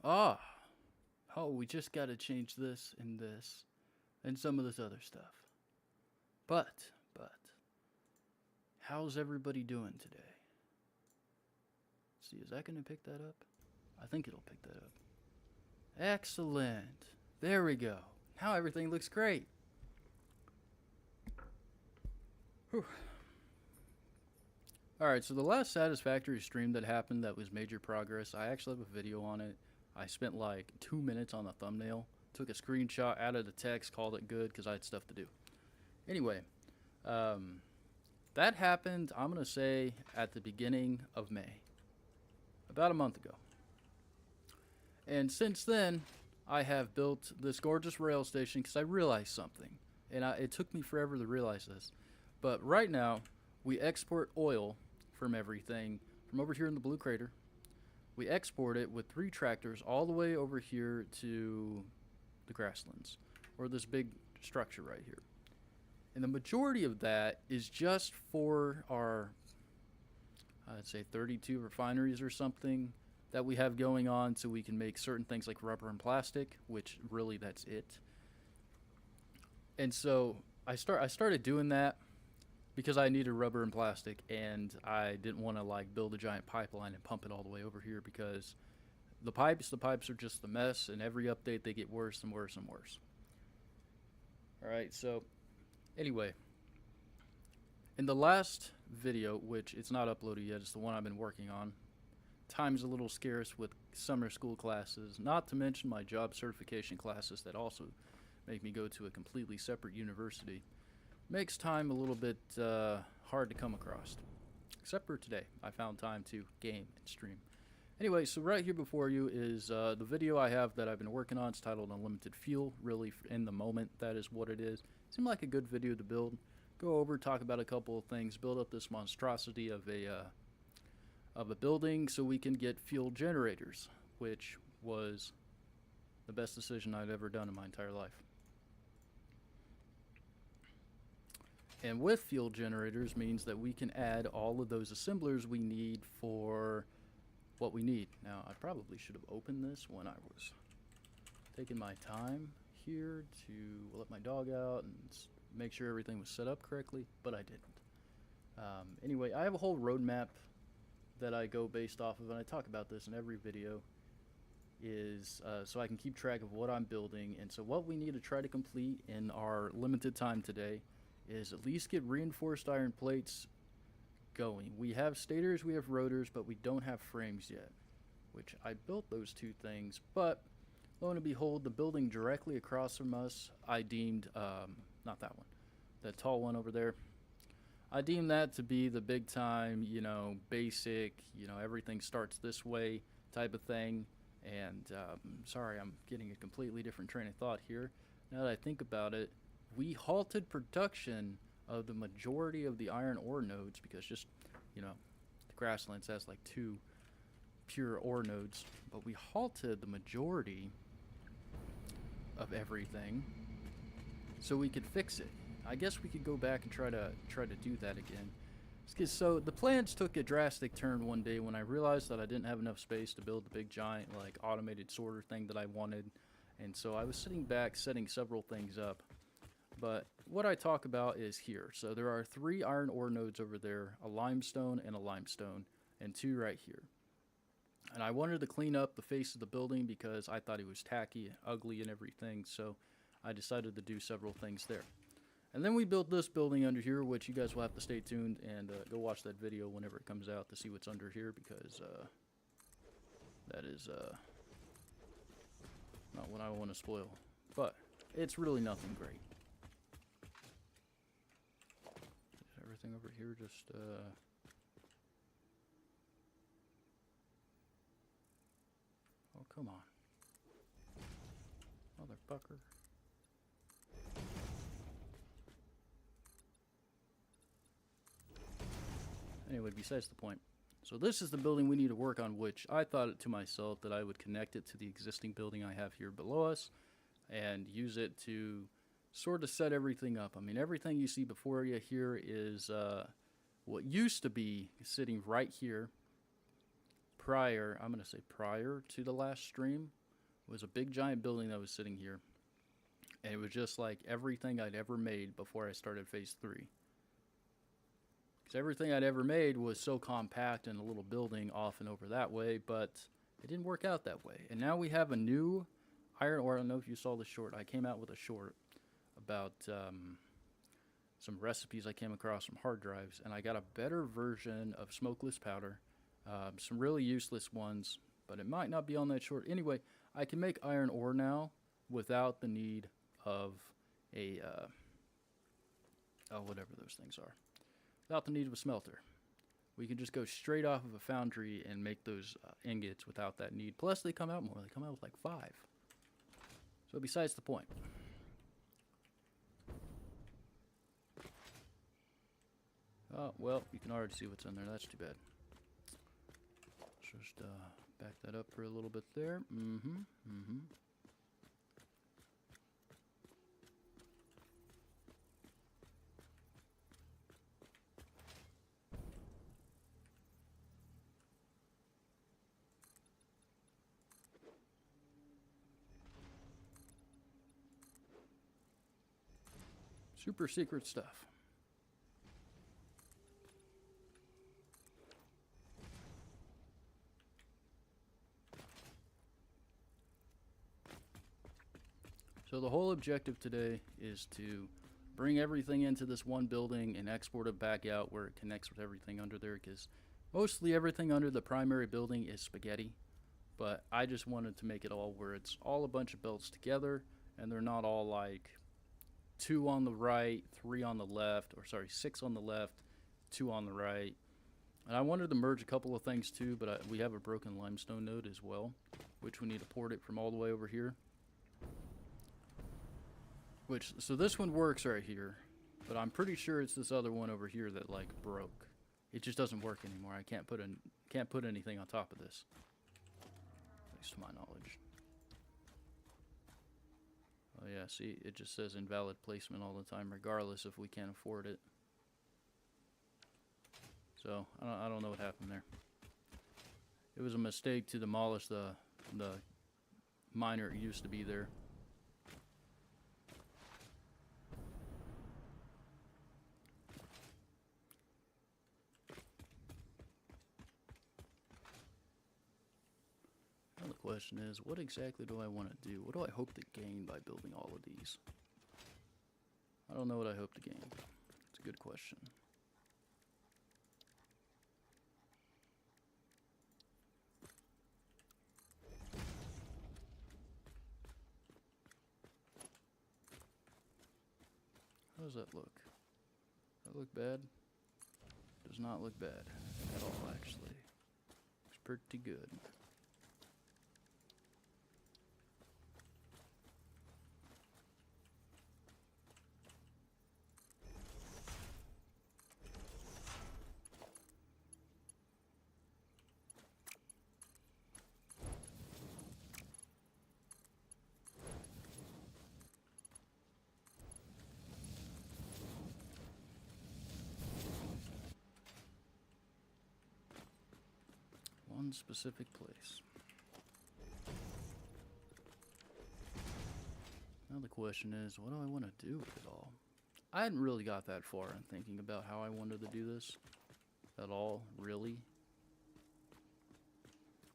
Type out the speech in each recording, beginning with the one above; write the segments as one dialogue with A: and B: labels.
A: Ah, oh, we just got to change this and this and some of this other stuff. But, how's everybody doing today? Let's see, is that going to pick that up? I think it'll pick that up. Excellent. There we go. Now everything looks great. Whew. Alright, so the last Satisfactory stream that happened that was major progress, I actually have a video on it. I spent like 2 minutes on the thumbnail, took a screenshot, added the text, called it good because I had stuff to do. Anyway, that happened, I'm going to say, at the beginning of May. About a month ago. And since then, I have built this gorgeous rail station because I realized something. And it took me forever to realize this. But right now, we export oil from everything from over here in the Blue Crater. We export it with 3 tractors all the way over here to the grasslands, or this big structure right here. And the majority of that is just for our, I'd say 32 refineries or something that we have going on, so we can make certain things like rubber and plastic, which really that's it. And so I started doing that because I needed rubber and plastic, and I didn't want to like build a giant pipeline and pump it all the way over here because the pipes are just a mess, and every update they get worse and worse and worse. Alright, so anyway, in the last video, which it's not uploaded yet, it's the one I've been working on, time's a little scarce with summer school classes, not to mention my job certification classes that also make me go to a completely separate university. Makes time a little bit hard to come across. Except for today, I found time to game and stream. Anyway, so right here before you is the video I have that I've been working on. It's titled Unlimited Fuel. Really, in the moment, that is what it is. Seemed like a good video to build. Go over, talk about a couple of things, build up this monstrosity of a building so we can get fuel generators, which was the best decision I've ever done in my entire life. And with fuel generators means that we can add all of those assemblers we need for what we need. Now, I probably should have opened this when I was taking my time here to let my dog out and make sure everything was set up correctly, but I didn't. Anyway, I have a whole roadmap that I go based off of, and I talk about this in every video, is so I can keep track of what I'm building. And so what we need to try to complete in our limited time today is at least get reinforced iron plates going. We have stators, we have rotors, but we don't have frames yet, which I built those 2 things, but lo and behold, the building directly across from us, I deemed, not that one, that tall one over there, I deemed that to be the big time, you know, basic, you know, everything starts this way type of thing. And sorry, I'm getting a completely different train of thought here. Now that I think about it, we halted production of the majority of the iron ore nodes because just, you know, the grasslands has like 2 pure ore nodes, but we halted the majority of everything so we could fix it. I guess we could go back and try to do that again. So the plans took a drastic turn one day when I realized that I didn't have enough space to build the big giant like automated sorter thing that I wanted, and so I was sitting back setting several things up. But what I talk about is here. So there are 3 iron ore nodes over there, a limestone and a limestone, and 2 right here. And I wanted to clean up the face of the building because I thought it was tacky, ugly, and everything, so I decided to do several things there. And then we built this building under here, which you guys will have to stay tuned and go watch that video whenever it comes out to see what's under here, because that is not what I want to spoil. But it's really nothing great. Everything over here just oh, come on, motherfucker. Anyway, besides the point. So this is the building we need to work on, which I thought to myself that I would connect it to the existing building I have here below us and use it to sort of set everything up. I mean, everything you see before you here is what used to be sitting right here, I'm going to say prior to the last stream, was a big giant building that was sitting here. And it was just like everything I'd ever made before I started phase 3. Because everything I'd ever made was so compact in a little building off and over that way, but it didn't work out that way. And now we have a new iron ore. I don't know if you saw the short. I came out with a short about some recipes I came across from hard drives, and I got a better version of smokeless powder, some really useless ones, but it might not be on that short. Anyway, I can make iron ore now without the need of a, whatever those things are, without the need of a smelter. We can just go straight off of a foundry and make those ingots without that need. Plus, they come out more. They come out with like 5. So besides the point. Oh, well, you can already see what's in there. That's too bad. Let's just back that up for a little bit there. Super secret stuff. So the whole objective today is to bring everything into this one building and export it back out where it connects with everything under there, because mostly everything under the primary building is spaghetti. But I just wanted to make it all where it's all a bunch of belts together, and they're not all like 2 on the right, 3 on the left, or sorry, 6 on the left, 2 on the right. And I wanted to merge a couple of things too, but we have a broken limestone node as well, which we need to port it from all the way over here. So this one works right here, but I'm pretty sure it's this other one over here that like broke. It just doesn't work anymore. I can't put anything on top of this, at least to my knowledge. Oh yeah, see, it just says invalid placement all the time, regardless if we can't afford it. So I don't know what happened there. It was a mistake to demolish the miner it used to be there. Now the question is, what exactly do I want to do? What do I hope to gain by building all of these? I don't know what I hope to gain. It's a good question. How does that look? Does that look bad? Does not look bad at all, actually. It's pretty good. One specific place. Now the question is, what do I want to do with it all? I hadn't really got that far in thinking about how I wanted to do this at all, really.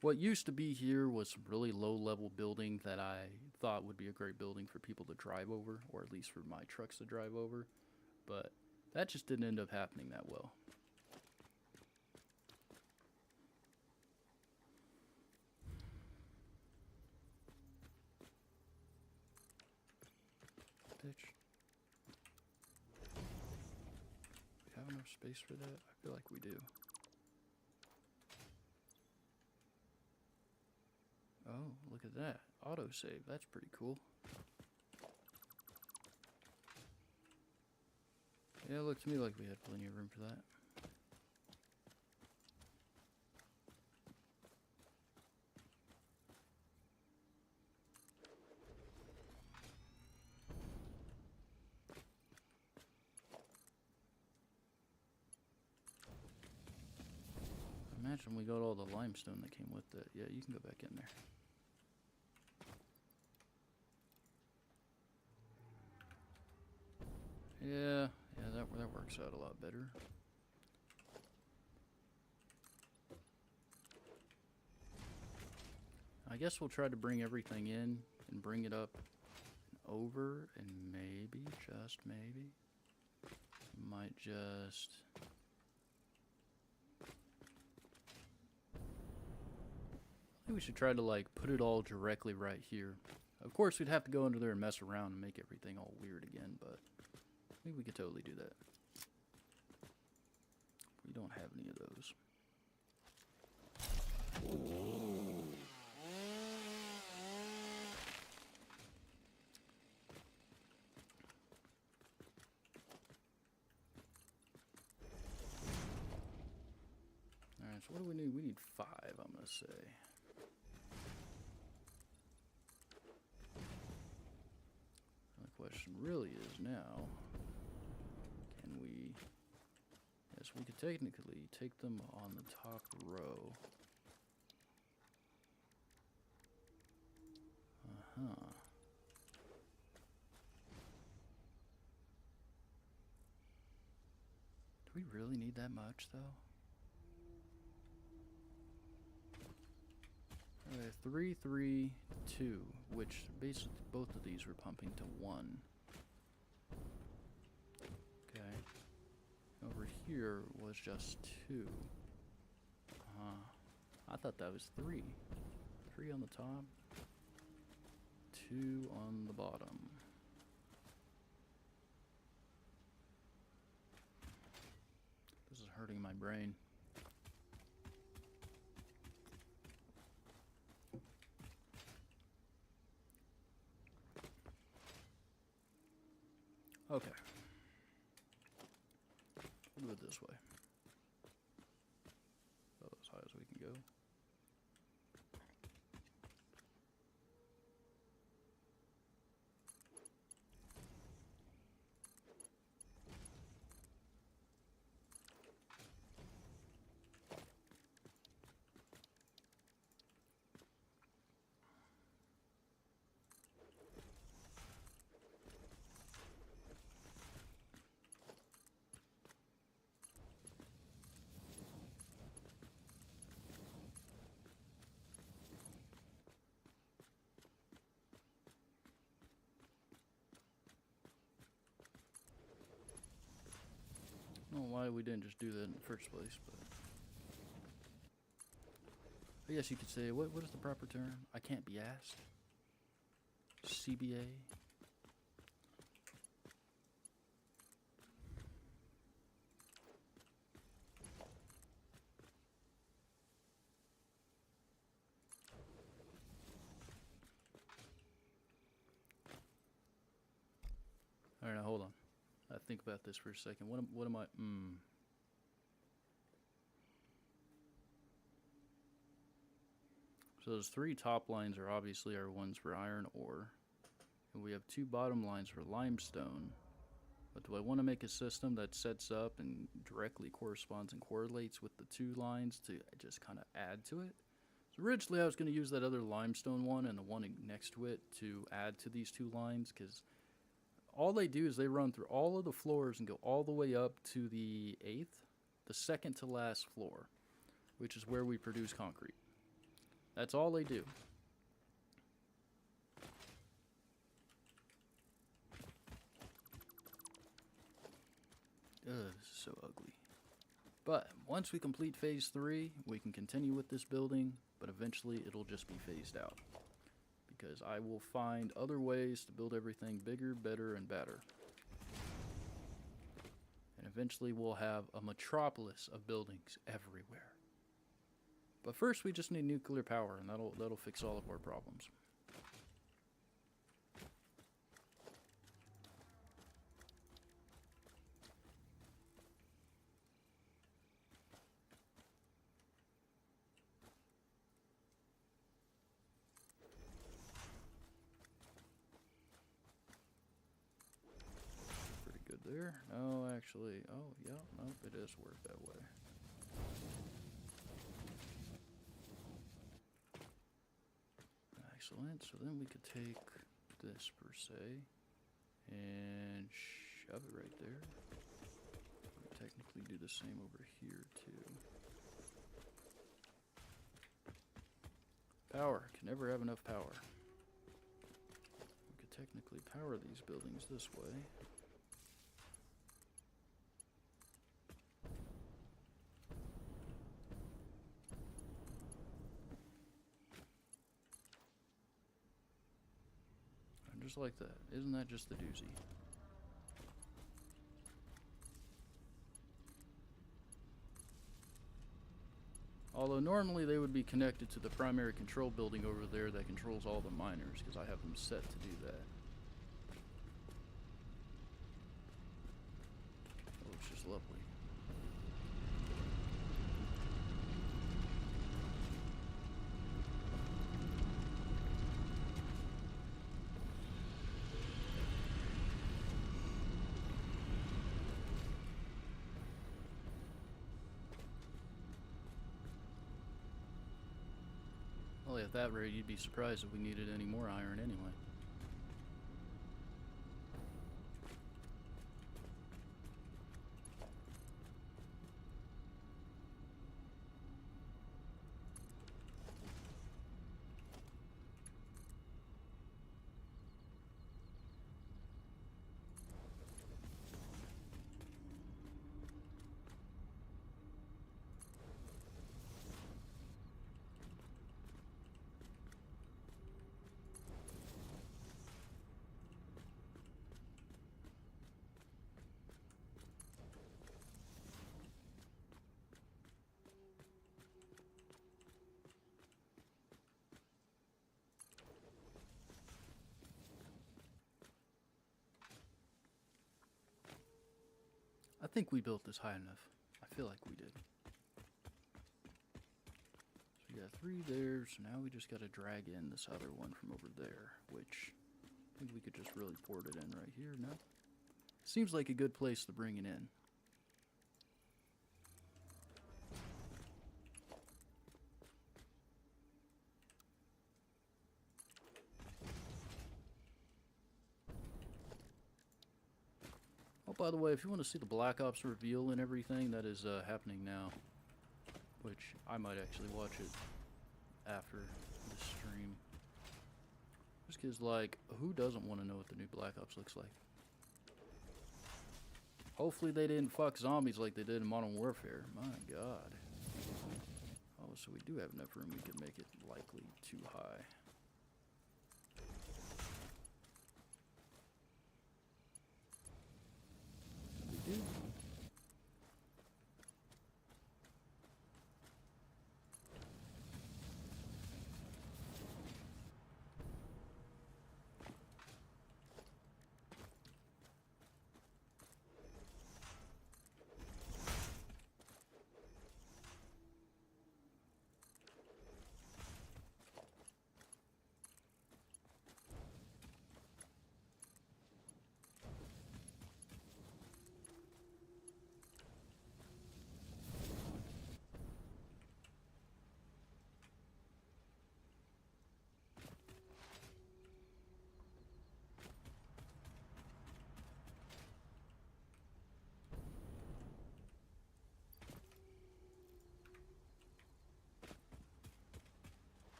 A: What used to be here was some really low-level building that I thought would be a great building for people to drive over, or at least for my trucks to drive over, but that just didn't end up happening that well. Ditch. We have enough space for that? I feel like we do. Oh, look at that. Autosave. That's pretty cool. Yeah, it looked to me like we had plenty of room for that. imagine we got all the limestone that came with it. Yeah, you can go back in there. Yeah, that works out a lot better. I guess we'll try to bring everything in and bring it up and over, and maybe, just maybe, might just... I think we should try to, like, put it all directly right here. Of course, we'd have to go under there and mess around and make everything all weird again, but I think we could totally do that. We don't have any of those. Alright, so what do we need? We need 5, I'm going to say. The question really is now, can we... Yes, we could technically take them on the top row. Uh-huh. Do we really need that much, though? 3, 3, 2, which basically both of these were pumping to 1. Okay. Over here was just 2. I thought that was 3. 3 on the top, 2 on the bottom. This is hurting my brain. Okay. We'll do it this way. About as high as we can go. I don't know why we didn't just do that in the first place, but I guess you could say, what is the proper term? I can't be asked. CBA. All right, now hold on. I think about this for a second. What am I? So those 3 top lines are obviously our ones for iron ore, and we have 2 bottom lines for limestone. But do I want to make a system that sets up and directly corresponds and correlates with the 2 lines to just kind of add to it? So originally I was going to use that other limestone one and the one next to it to add to these 2 lines, because all they do is they run through all of the floors and go all the way up to the 8th, the second to last floor, which is where we produce concrete. That's all they do. Ugh, this is so ugly. But once we complete phase 3, we can continue with this building, but eventually it'll just be phased out, because I will find other ways to build everything bigger, better, and better. And eventually we'll have a metropolis of buildings everywhere. But first we just need nuclear power, and that'll fix all of our problems. There? No, actually, oh yeah, nope, it is worked that way. Excellent. So then we could take this per se and shove it right there. We could technically do the same over here too. Power. Can never have enough power. We could technically power these buildings this way. And just like that. Isn't that just the doozy? Although normally they would be connected to the primary control building over there that controls all the miners, because I have them set to do that. That looks just lovely. Well, at that rate, you'd be surprised if we needed any more iron anyway. I think we built this high enough. I feel like we did. So we got 3 there, so now we just gotta drag in this other one from over there, which I think we could just really port it in right here, no? Seems like a good place to bring it in. Oh, by the way, if you want to see the Black Ops reveal and everything, that is happening now. Which I might actually watch it after the stream. Just because, like, who doesn't want to know what the new Black Ops looks like? Hopefully they didn't fuck zombies like they did in Modern Warfare. My god. Oh, so we do have enough room. We can make it likely too high. We do.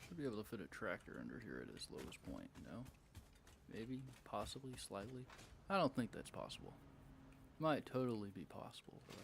A: Should be able to fit a tractor under here at its lowest point, no? Maybe, possibly, slightly. I don't think that's possible. Might totally be possible, but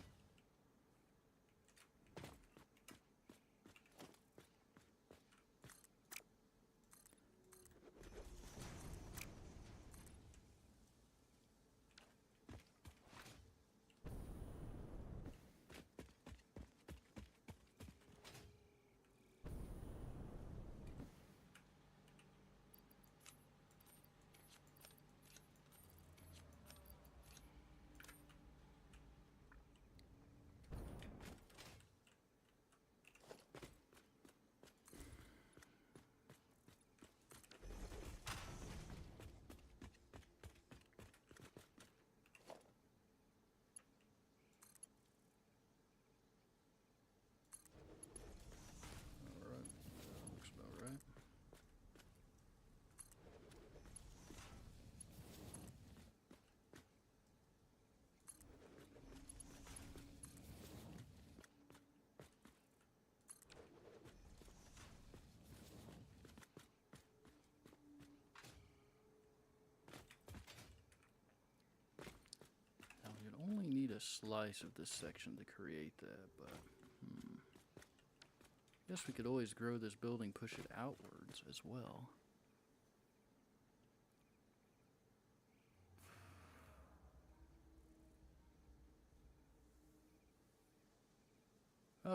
A: slice of this section to create that, but guess we could always grow this building, push it outwards as well.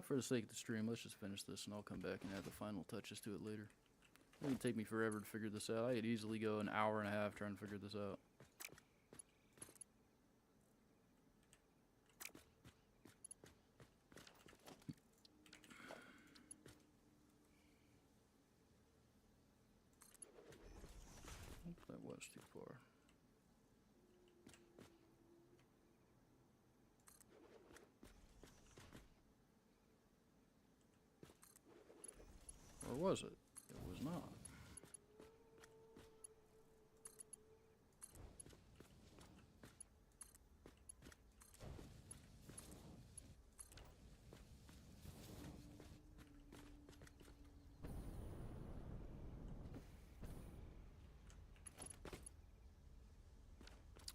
A: For the sake of the stream, let's just finish this and I'll come back and add the final touches to it later. It would take me forever to figure this out. I could easily go an hour and a half trying to figure this out. That was too far. Or was it? It was not.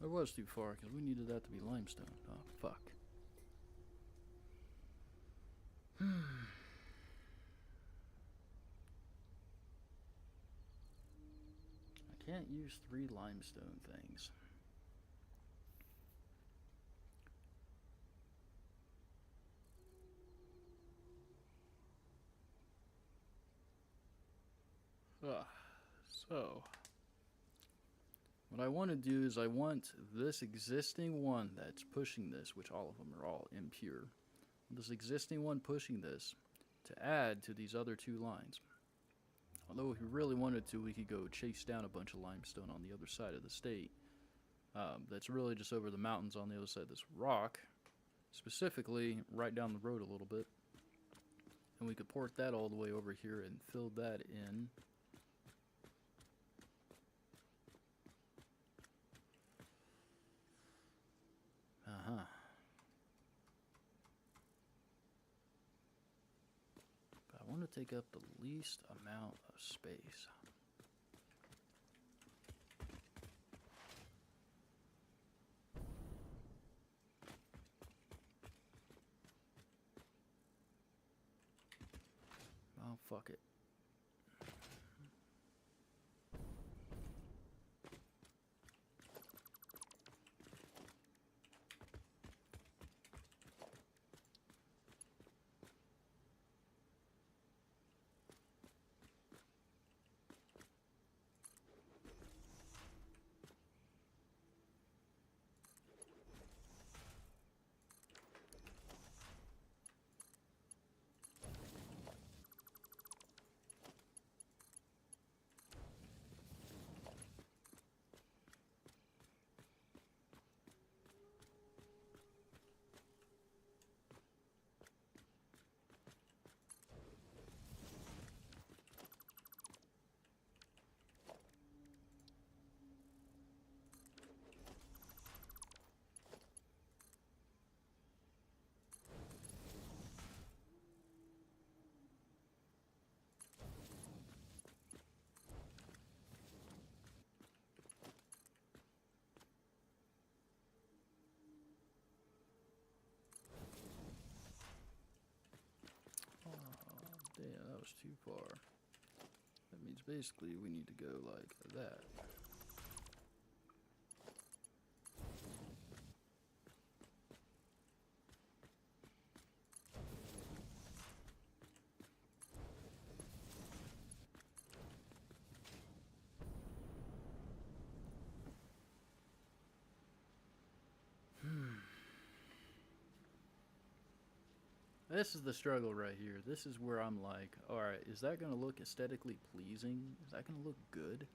A: It was too far because we needed that to be limestone. Oh, fuck. I can't use 3 limestone things. So, what I want to do is I want this existing one that's pushing this, which all of them are all impure, this existing one pushing this to add to these other 2 lines. Although if we really wanted to, we could go chase down a bunch of limestone on the other side of the state. That's really just over the mountains on the other side of this rock, specifically right down the road a little bit. And we could port that all the way over here and fill that in. But I want to take up the least amount of space. Oh, fuck it. Damn, that was too far. That means basically we need to go like that. This is the struggle right here. This is where I'm like, alright, is that going to look aesthetically pleasing? Is that going to look good?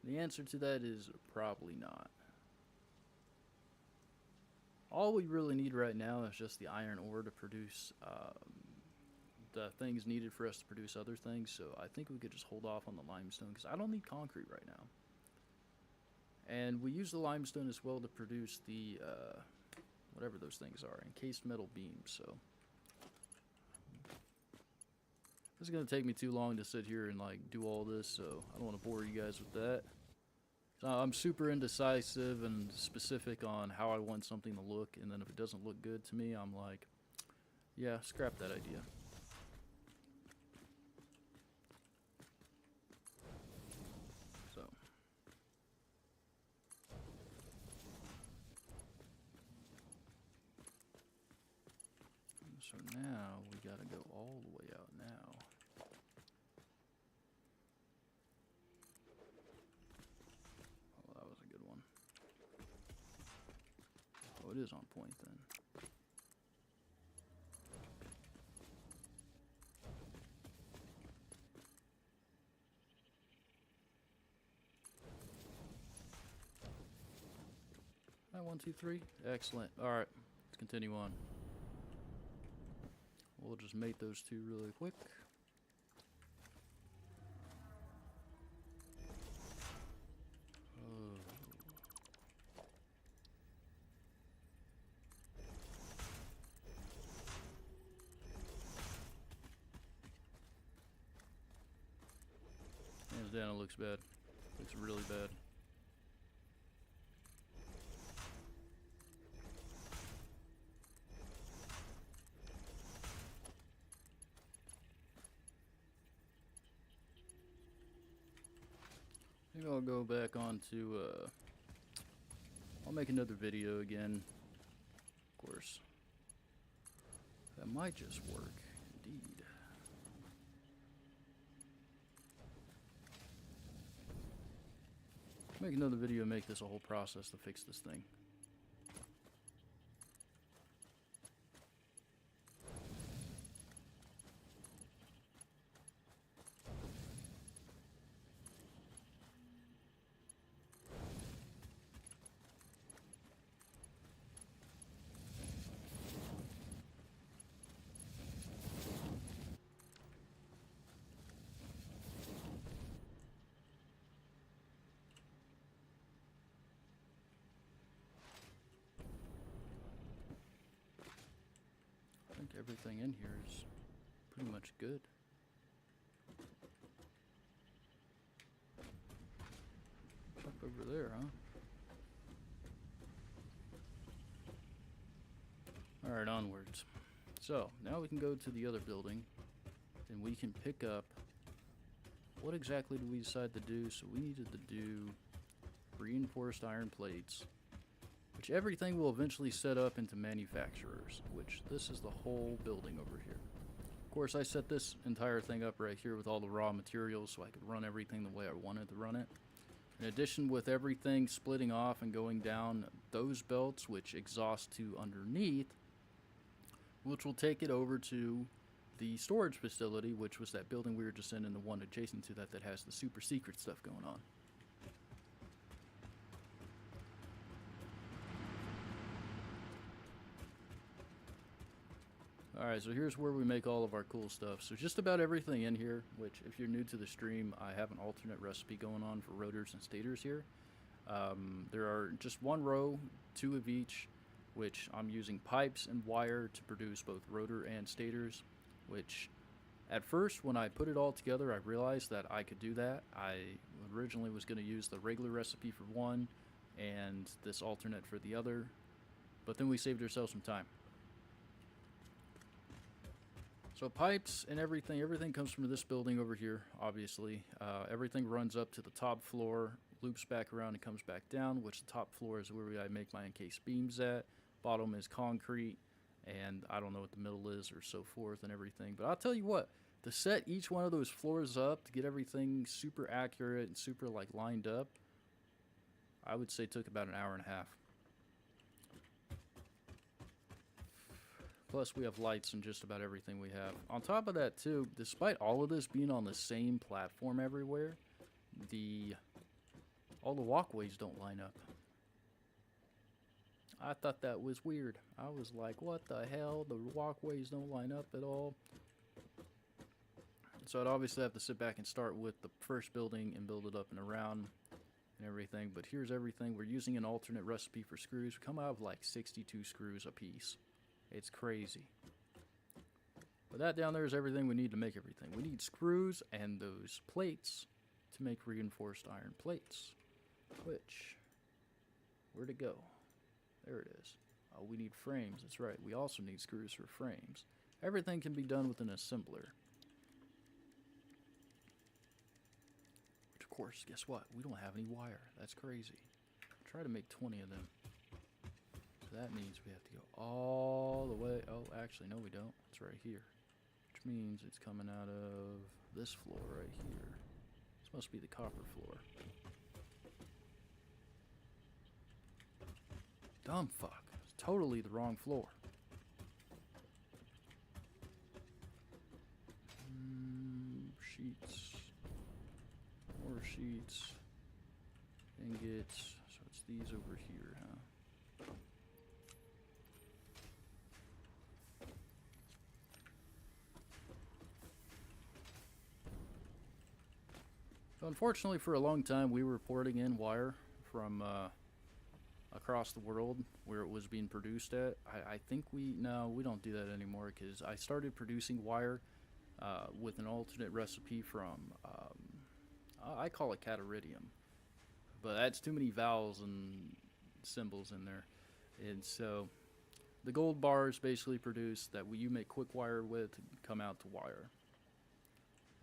A: The answer to that is probably not. All we really need right now is just the iron ore to produce the things needed for us to produce other things. So I think we could just hold off on the limestone because I don't need concrete right now. And we use the limestone as well to produce the whatever those things are, encased metal beams. So this is going to take me too long to sit here and like do all this, so I don't want to bore you guys with that. So I'm super indecisive and specific on how I want something to look, and then if it doesn't look good to me, I'm like, yeah, scrap that idea. So now we gotta go all the way out now. Oh, that was a good one. Oh, it is on point then. All right, 1, 2, 3. Excellent. All right, let's continue on. We'll just mate those two really quick. Oh. Hands down, it looks bad. Looks really bad. Maybe I'll go back on to, I'll make another video again. Of course. That might just work, indeed. Make another video and make this a whole process to fix this thing. I think everything in here is pretty much good. Up over there, huh? Alright, onwards. So, now we can go to the other building, and we can pick up... What exactly did we decide to do? So we needed to do reinforced iron plates, which everything will eventually set up into manufacturers, which this is the whole building over here. Of course, I set this entire thing up right here with all the raw materials so I could run everything the way I wanted to run it. In addition, with everything splitting off and going down those belts, which exhaust to underneath, which will take it over to the storage facility, which was that building we were just in, and the one adjacent to that that has the super secret stuff going on. Alright, so here's where we make all of our cool stuff. So just about everything in here, which if you're new to the stream, I have an alternate recipe going on for rotors and stators here. There are just one row, 2 of each, which I'm using pipes and wire to produce both rotor and stators, which at first when I put it all together I realized that I could do that. I originally was going to use the regular recipe for one and this alternate for the other, but then we saved ourselves some time. So pipes and everything comes from this building over here, obviously. Everything runs up to the top floor, loops back around and comes back down, which the top floor is where I make my encased beams at. Bottom is concrete, and I don't know what the middle is or so forth and everything. But I'll tell you what, to set each one of those floors up, to get everything super accurate and super like lined up, I would say took about an hour and a half. Plus, we have lights in just about everything we have. On top of that, too, despite all of this being on the same platform everywhere, all the walkways don't line up. I thought that was weird. I was like, what the hell? The walkways don't line up at all. So I'd obviously have to sit back and start with the first building and build it up and around and everything. But here's everything. We're using an alternate recipe for screws. We come out with like 62 screws a piece. It's crazy. But that down there is everything we need to make everything. We need screws and those plates to make reinforced iron plates. Which, where'd it go? There it is. Oh, we need frames, that's right. We also need screws for frames. Everything can be done with an assembler. Which, of course, guess what? We don't have any wire. That's crazy. Try to make 20 of them. So that means we have to go all the way. Oh, actually, no, we don't. It's right here. Which means it's coming out of this floor right here. This must be the copper floor. Dumb fuck. It's totally the wrong floor. Sheets. More sheets. Ingots. So it's these over here, huh? So unfortunately, for a long time, we were porting in wire from across the world where it was being produced at. I think we don't do that anymore because I started producing wire with an alternate recipe from I call it cataridium, but that's too many vowels and symbols in there, and so the gold bars basically produce that you make quick wire with come out to wire.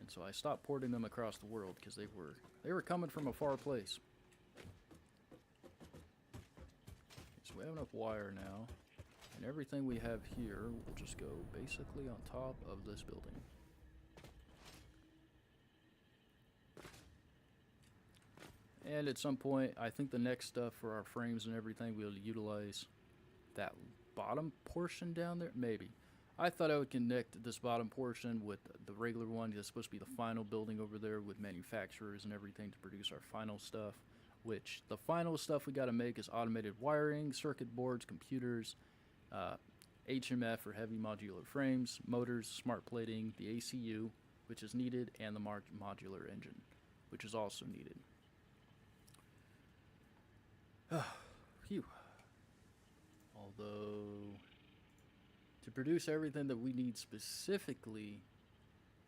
A: And so I stopped porting them across the world because they were coming from a far place. So we have enough wire now, and everything we have here will just go basically on top of this building. And at some point, I think the next stuff for our frames and everything, we'll utilize that bottom portion down there, maybe. I thought I would connect this bottom portion with the regular one. It's supposed to be the final building over there with manufacturers and everything to produce our final stuff. Which the final stuff we got to make is automated wiring, circuit boards, computers, HMF or heavy modular frames, motors, smart plating, the ACU, which is needed, and the modular engine, which is also needed. Phew. Although, to produce everything that we need specifically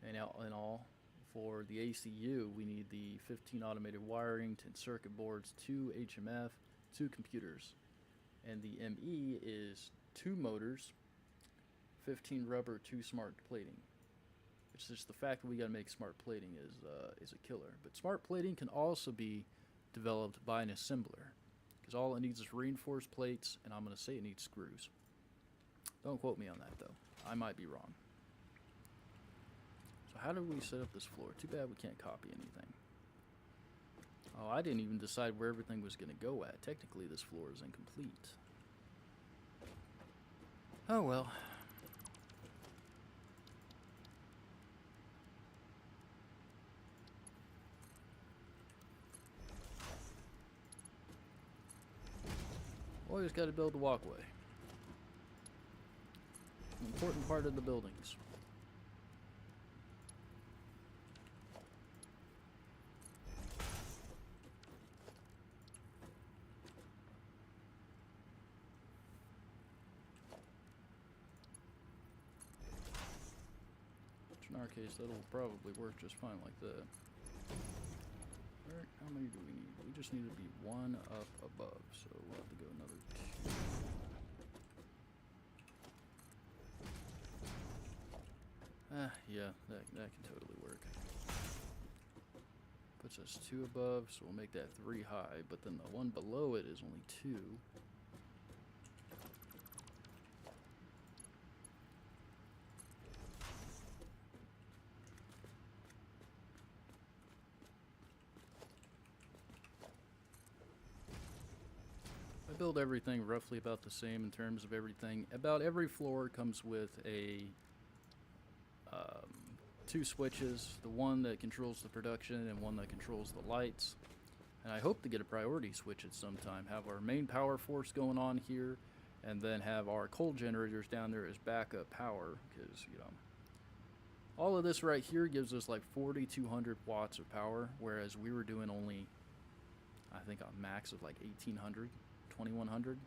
A: and all for the ACU, we need the 15 automated wiring, 10 circuit boards, 2 HMF, 2 computers. And the ME is 2 motors, 15 rubber, 2 smart plating. It's just the fact that we gotta make smart plating is a killer. But smart plating can also be developed by an assembler, because all it needs is reinforced plates, and I'm gonna say it needs screws. Don't quote me on that though. I might be wrong. So how do we set up this floor? Too bad we can't copy anything. Oh, I didn't even decide where everything was gonna go at. Technically this floor is incomplete. Oh well. Always got to build a walkway. An important part of the buildings. Which in our case, that'll probably work just fine like that. Alright, how many do we need? We just need to be 1 up above, so we'll have to go another 2. Yeah, that can totally work. Puts us 2 above, so we'll make that 3 high, but then the one below it is only 2. I build everything roughly about the same in terms of everything. About every floor comes with a 2 switches, the one that controls the production and one that controls the lights. And I hope to get a priority switch at some time, have our main power force going on here, and then have our coal generators down there as backup power, because, you know, all of this right here gives us like 4,200 watts of power, whereas we were doing only, I think, a max of like 1,800, 2,100.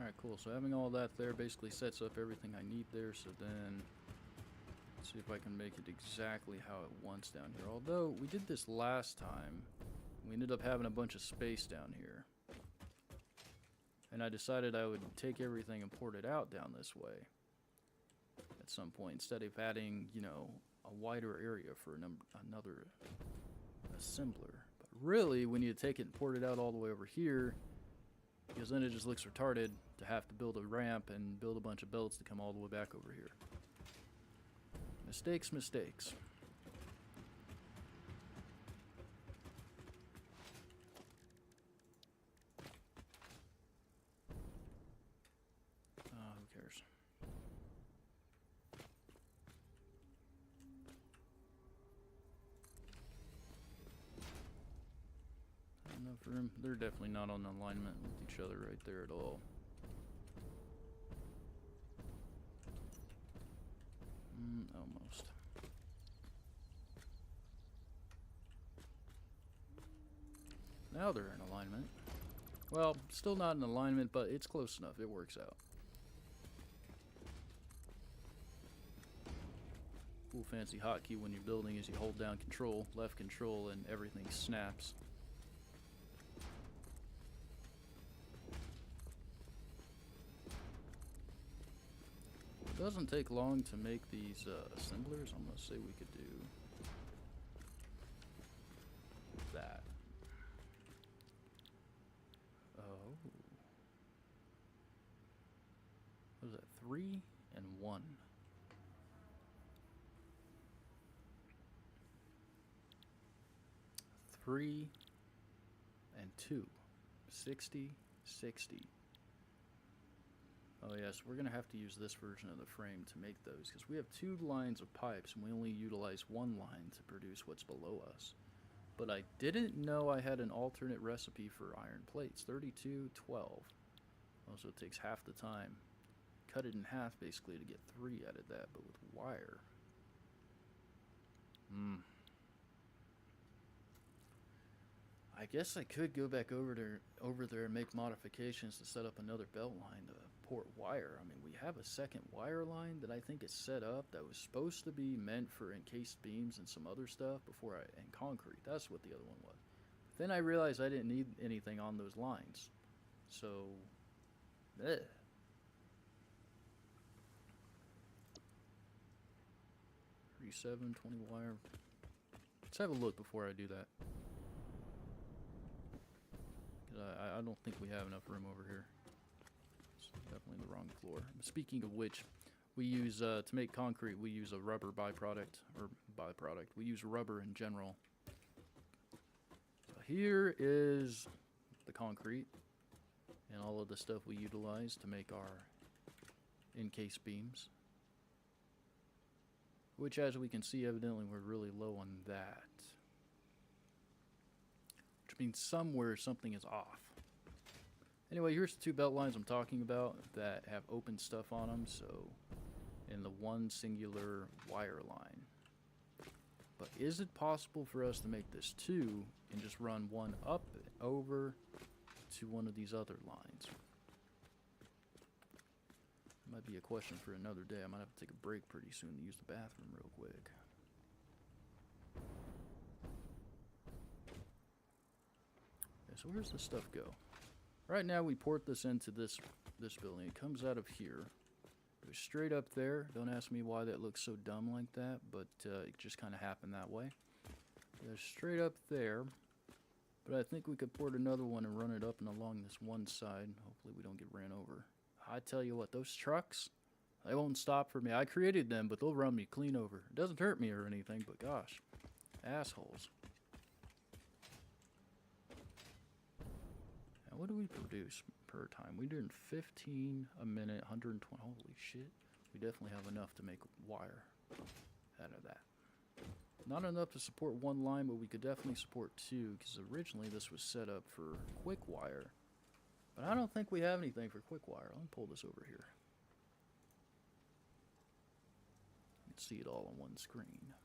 A: Alright, cool. So having all that there basically sets up everything I need there. So then, let's see if I can make it exactly how it wants down here. Although, we did this last time. We ended up having a bunch of space down here. And I decided I would take everything and port it out down this way. At some point, instead of adding, you know, a wider area for another assembler. But really, we need to take it and port it out all the way over here, because then it just looks retarded to have to build a ramp and build a bunch of belts to come all the way back over here. Mistakes, mistakes. Who cares? Not enough room. They're definitely not on alignment with each other right there at all. Almost. Now they're in alignment. Well, still not in alignment, but it's close enough. It works out. Cool fancy hotkey when you're building is you hold down control, left control, and everything snaps. It doesn't take long to make these assemblers. I'm gonna say we could do that. Oh. What is that? 3 and 1. Three and 2. 60, 60. Oh yes, we're gonna have to use this version of the frame to make those, because we have 2 lines of pipes and we only utilize 1 line to produce what's below us. But I didn't know I had an alternate recipe for iron plates. 32, 12. Also it takes half the time. Cut it in half basically to get 3 out of that, but with wire. I guess I could go back over there and make modifications to set up another belt line to port wire. I mean, we have a second wire line that I think is set up that was supposed to be meant for encased beams and some other stuff and concrete. That's what the other one was. Then I realized I didn't need anything on those lines. So, 37, 20 wire. Let's have a look before I do that. I don't think we have enough room over here. It's definitely the wrong floor. Speaking of which, we use, to make concrete, we use a rubber byproduct. We use rubber in general. So here is the concrete and all of the stuff we utilize to make our encased beams. Which, as we can see, evidently we're really low on that. Which means somewhere something is off. Anyway, here's the 2 belt lines I'm talking about that have open stuff on them, so in the 1 singular wire line. But is it possible for us to make this 2 and just run 1 up over to one of these other lines? Might be a question for another day. I might have to take a break pretty soon to use the bathroom real quick. Okay, so where's this stuff go? Right now we port this into this building. It comes out of here. Goes straight up there. Don't ask me why that looks so dumb like that, but it just kind of happened that way. Goes straight up there. But I think we could port another one and run it up and along this one side. Hopefully we don't get ran over. I tell you what, those trucks, they won't stop for me. I created them, but they'll run me clean over. It doesn't hurt me or anything, but gosh, assholes. Now, what do we produce per time? We're doing 15 a minute, 120. Holy shit. We definitely have enough to make wire out of that. Not enough to support 1 line, but we could definitely support 2, because originally this was set up for quick wire. But I don't think we have anything for quick wire. Let me pull this over here. You can see it all on one screen.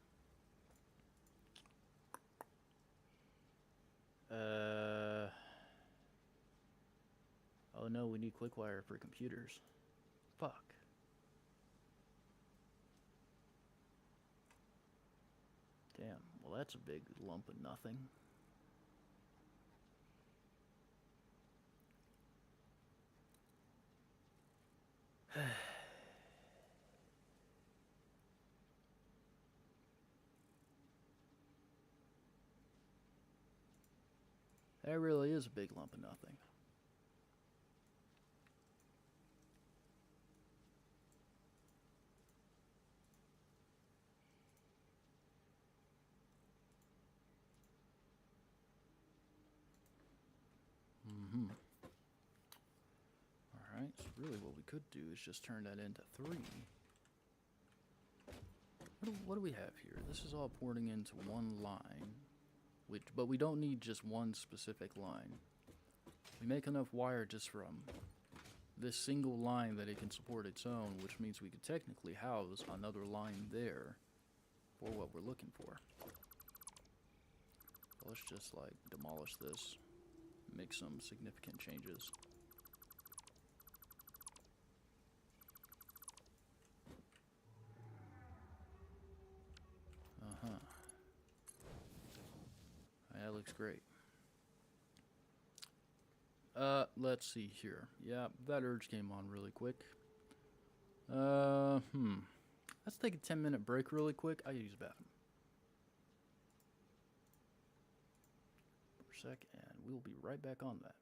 A: Oh no, we need quick wire for computers. Fuck. Damn, well that's a big lump of nothing. That really is a big lump of nothing. Mm-hmm. Alright, so really what we could do is just turn that into 3. What do we have here? This is all porting into one line, but we don't need just one specific line. We make enough wire just from this single line that it can support its own, which means we could technically house another line there for what we're looking for. So let's just like demolish this, make some significant changes. Uh-huh. That looks great. Let's see here. Yeah, that urge came on really quick. Let's take a 10-minute break really quick. I use the bathroom for a sec, and we'll be right back on that.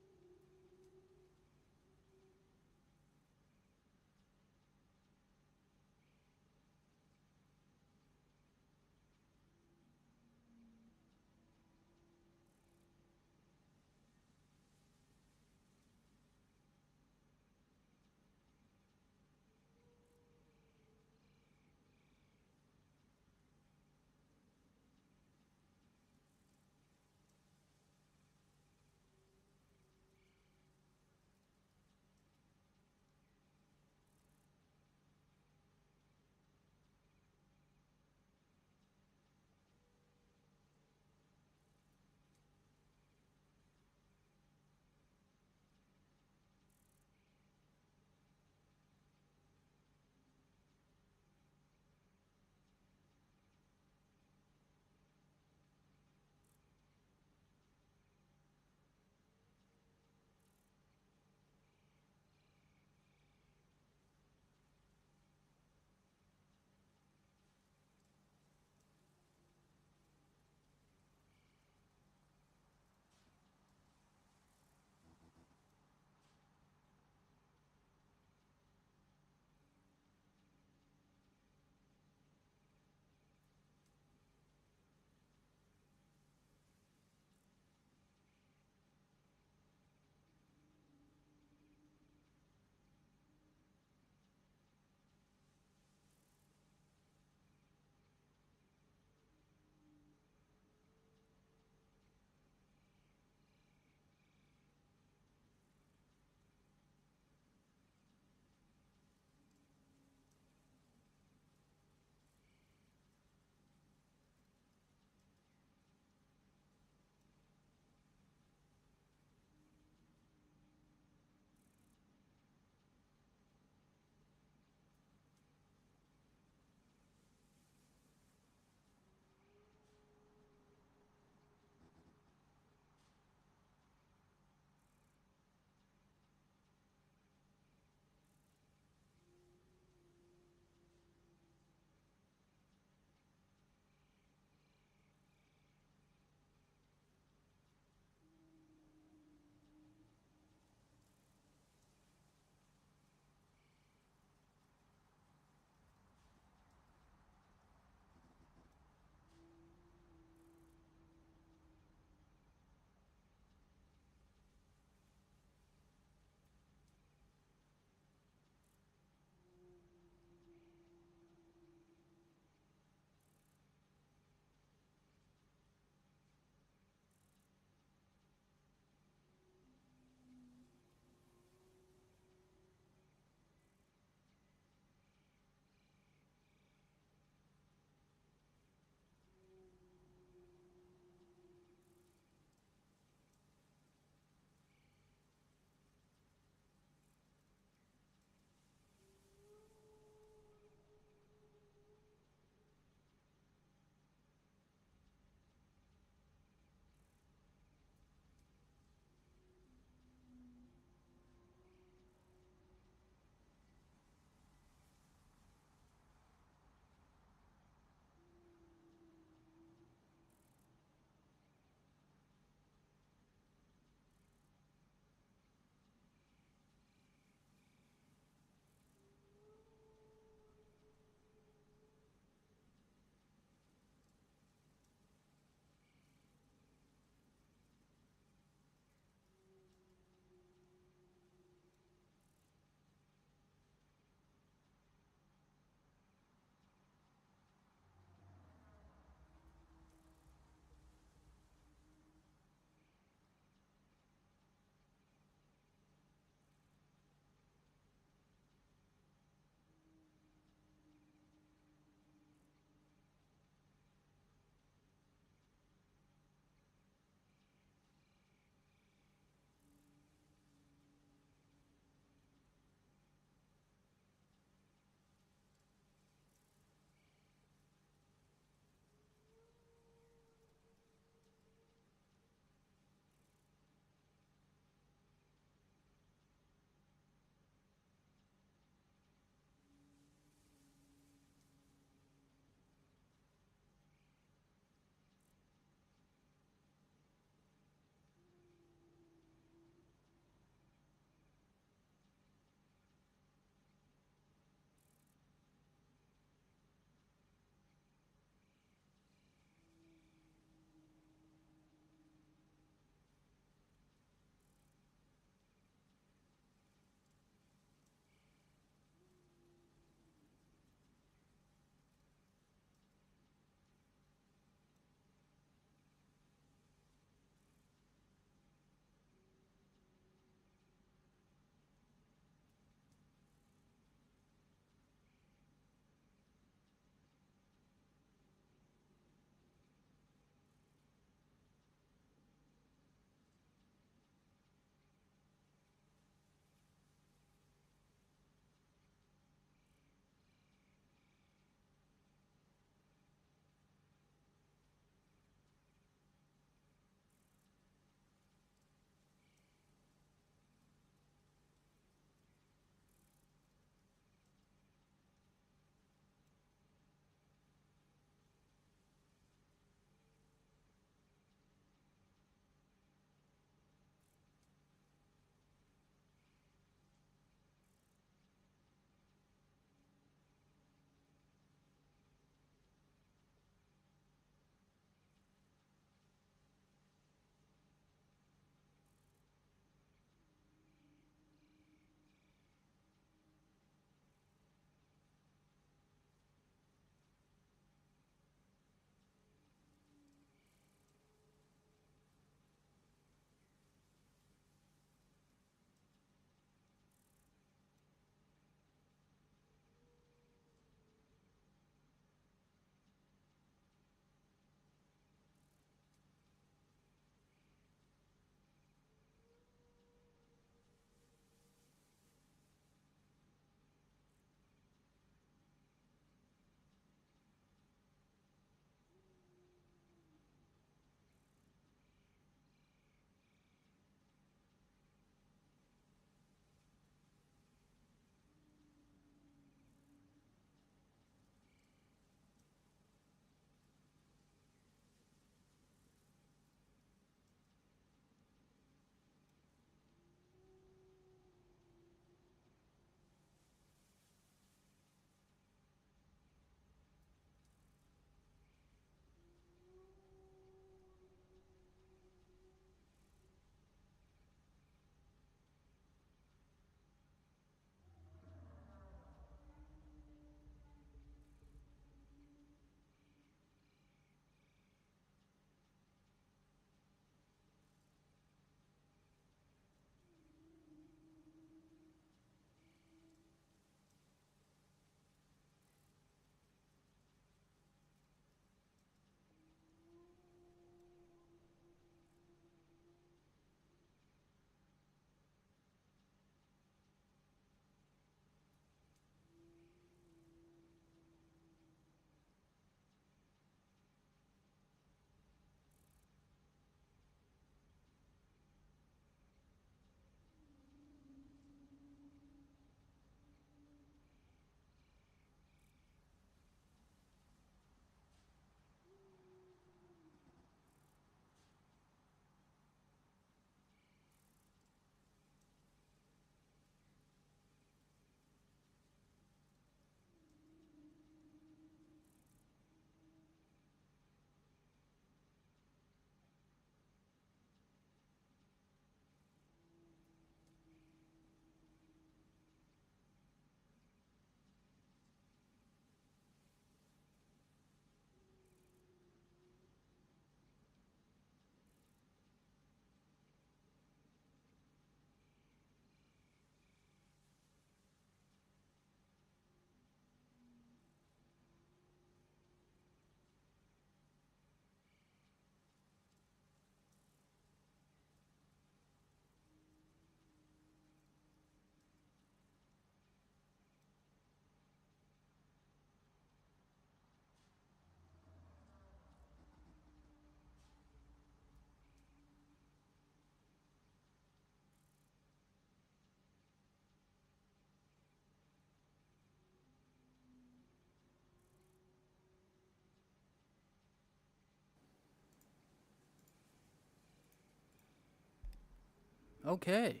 A: Okay.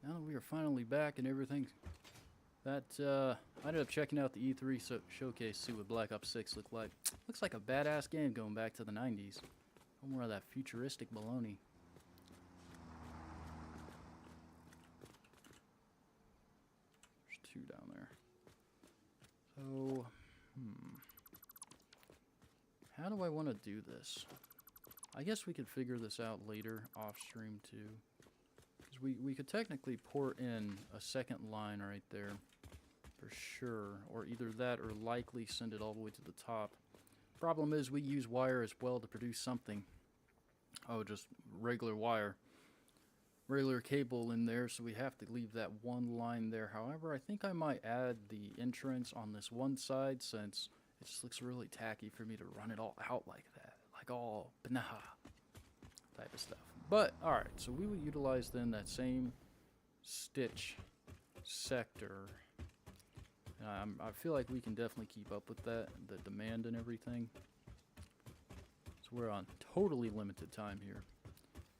A: Now that we are finally back and everything, I ended up checking out the E3 showcase, see what Black Ops 6 looked like. Looks like a badass game going back to the 90s. No more of that futuristic baloney. There's 2 down there. So, how do I want to do this? I guess we could figure this out later, off stream too. Because we could technically port in a second line right there, for sure. Or either that or likely send it all the way to the top. Problem is we use wire as well to produce something. Oh, just regular wire. Regular cable in there, so we have to leave that one line there. However, I think I might add the entrance on this one side since it just looks really tacky for me to run it all out like that. Like all banaha type of stuff. But, alright, so we would utilize then that same stitch sector. I feel like we can definitely keep up with that, the demand and everything. So we're on totally limited time here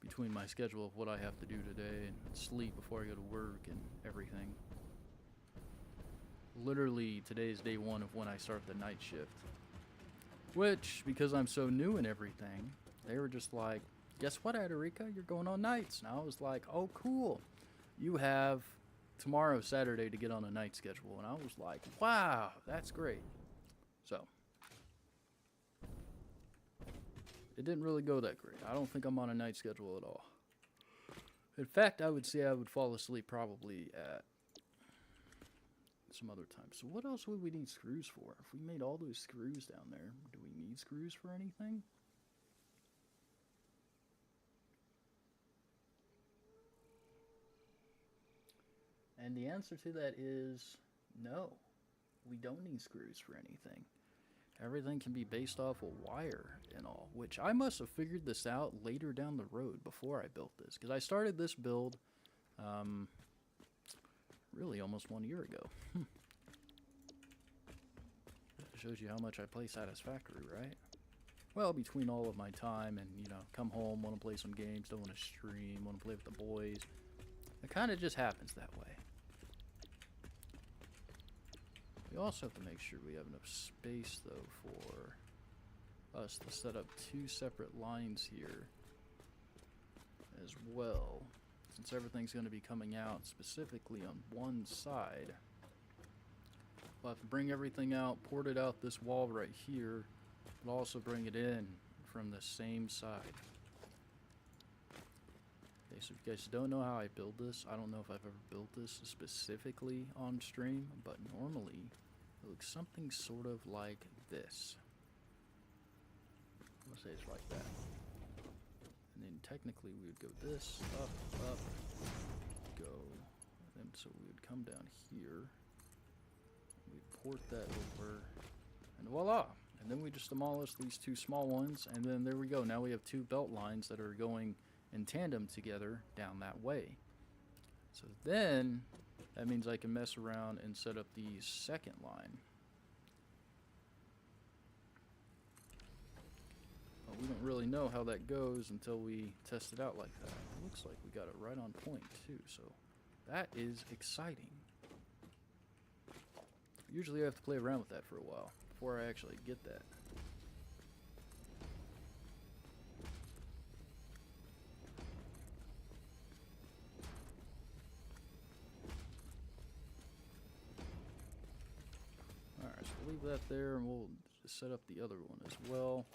A: between my schedule of what I have to do today and sleep before I go to work and everything. Literally, today is day 1 of when I start the night shift. Which, because I'm so new and everything, they were just like, guess what, Aderica? You're going on nights. And I was like, oh, cool. You have tomorrow, Saturday, to get on a night schedule. And I was like, wow, that's great. So, it didn't really go that great. I don't think I'm on a night schedule at all. In fact, I would say I would fall asleep probably at some other time. So what else would we need screws for? If we made all those screws down there, do we need screws for anything? And the answer to that is no. We don't need screws for anything. Everything can be based off of wire and all, which I must have figured this out later down the road before I built this. Because I started this build really almost 1 year ago. That shows you how much I play Satisfactory, right? Well, between all of my time and, you know, come home, want to play some games, don't want to stream, want to play with the boys. It kind of just happens that way. We also have to make sure we have enough space, though, for us to set up 2 separate lines here as well. Since everything's going to be coming out specifically on one side, we'll have to bring everything out, port it out this wall right here, but also bring it in from the same side. Okay, so if you guys don't know how I build this, I don't know if I've ever built this specifically on stream, but normally it looks something sort of like this. I'm gonna say it's like that. And then technically we would go this, up, go, and then so we would come down here, we'd port that over, and voila! And then we just demolish these 2 small ones, and then there we go. Now we have 2 belt lines that are going in tandem together down that way. So then that means I can mess around and set up the second line. But we don't really know how that goes until we test it out like that. It looks like we got it right on point too, so that is exciting. Usually I have to play around with that for a while before I actually get that. Leave that there, and we'll just set up the other one as well.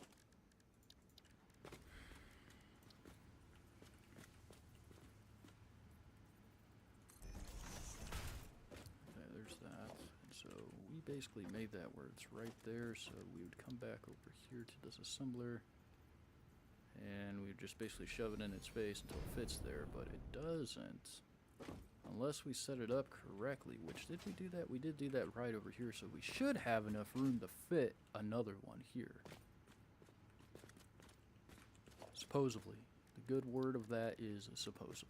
A: Okay, there's that. And so we basically made that where it's right there, so we would come back over here to this assembler, and we would just basically shove it in its face until it fits there, but it doesn't. Unless we set it up correctly, which did we do that? We did do that right over here, so we should have enough room to fit another one here. Supposedly. The good word of that is supposedly.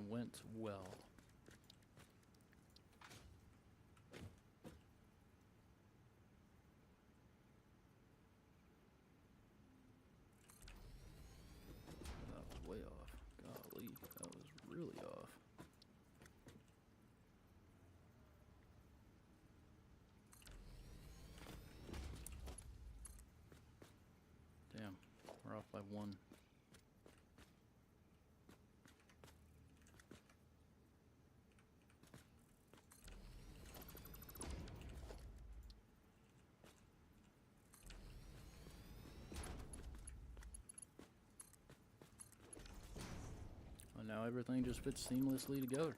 A: and went well. That was way off. Golly, that was really off. Damn, we're off by 1. Now everything just fits seamlessly together.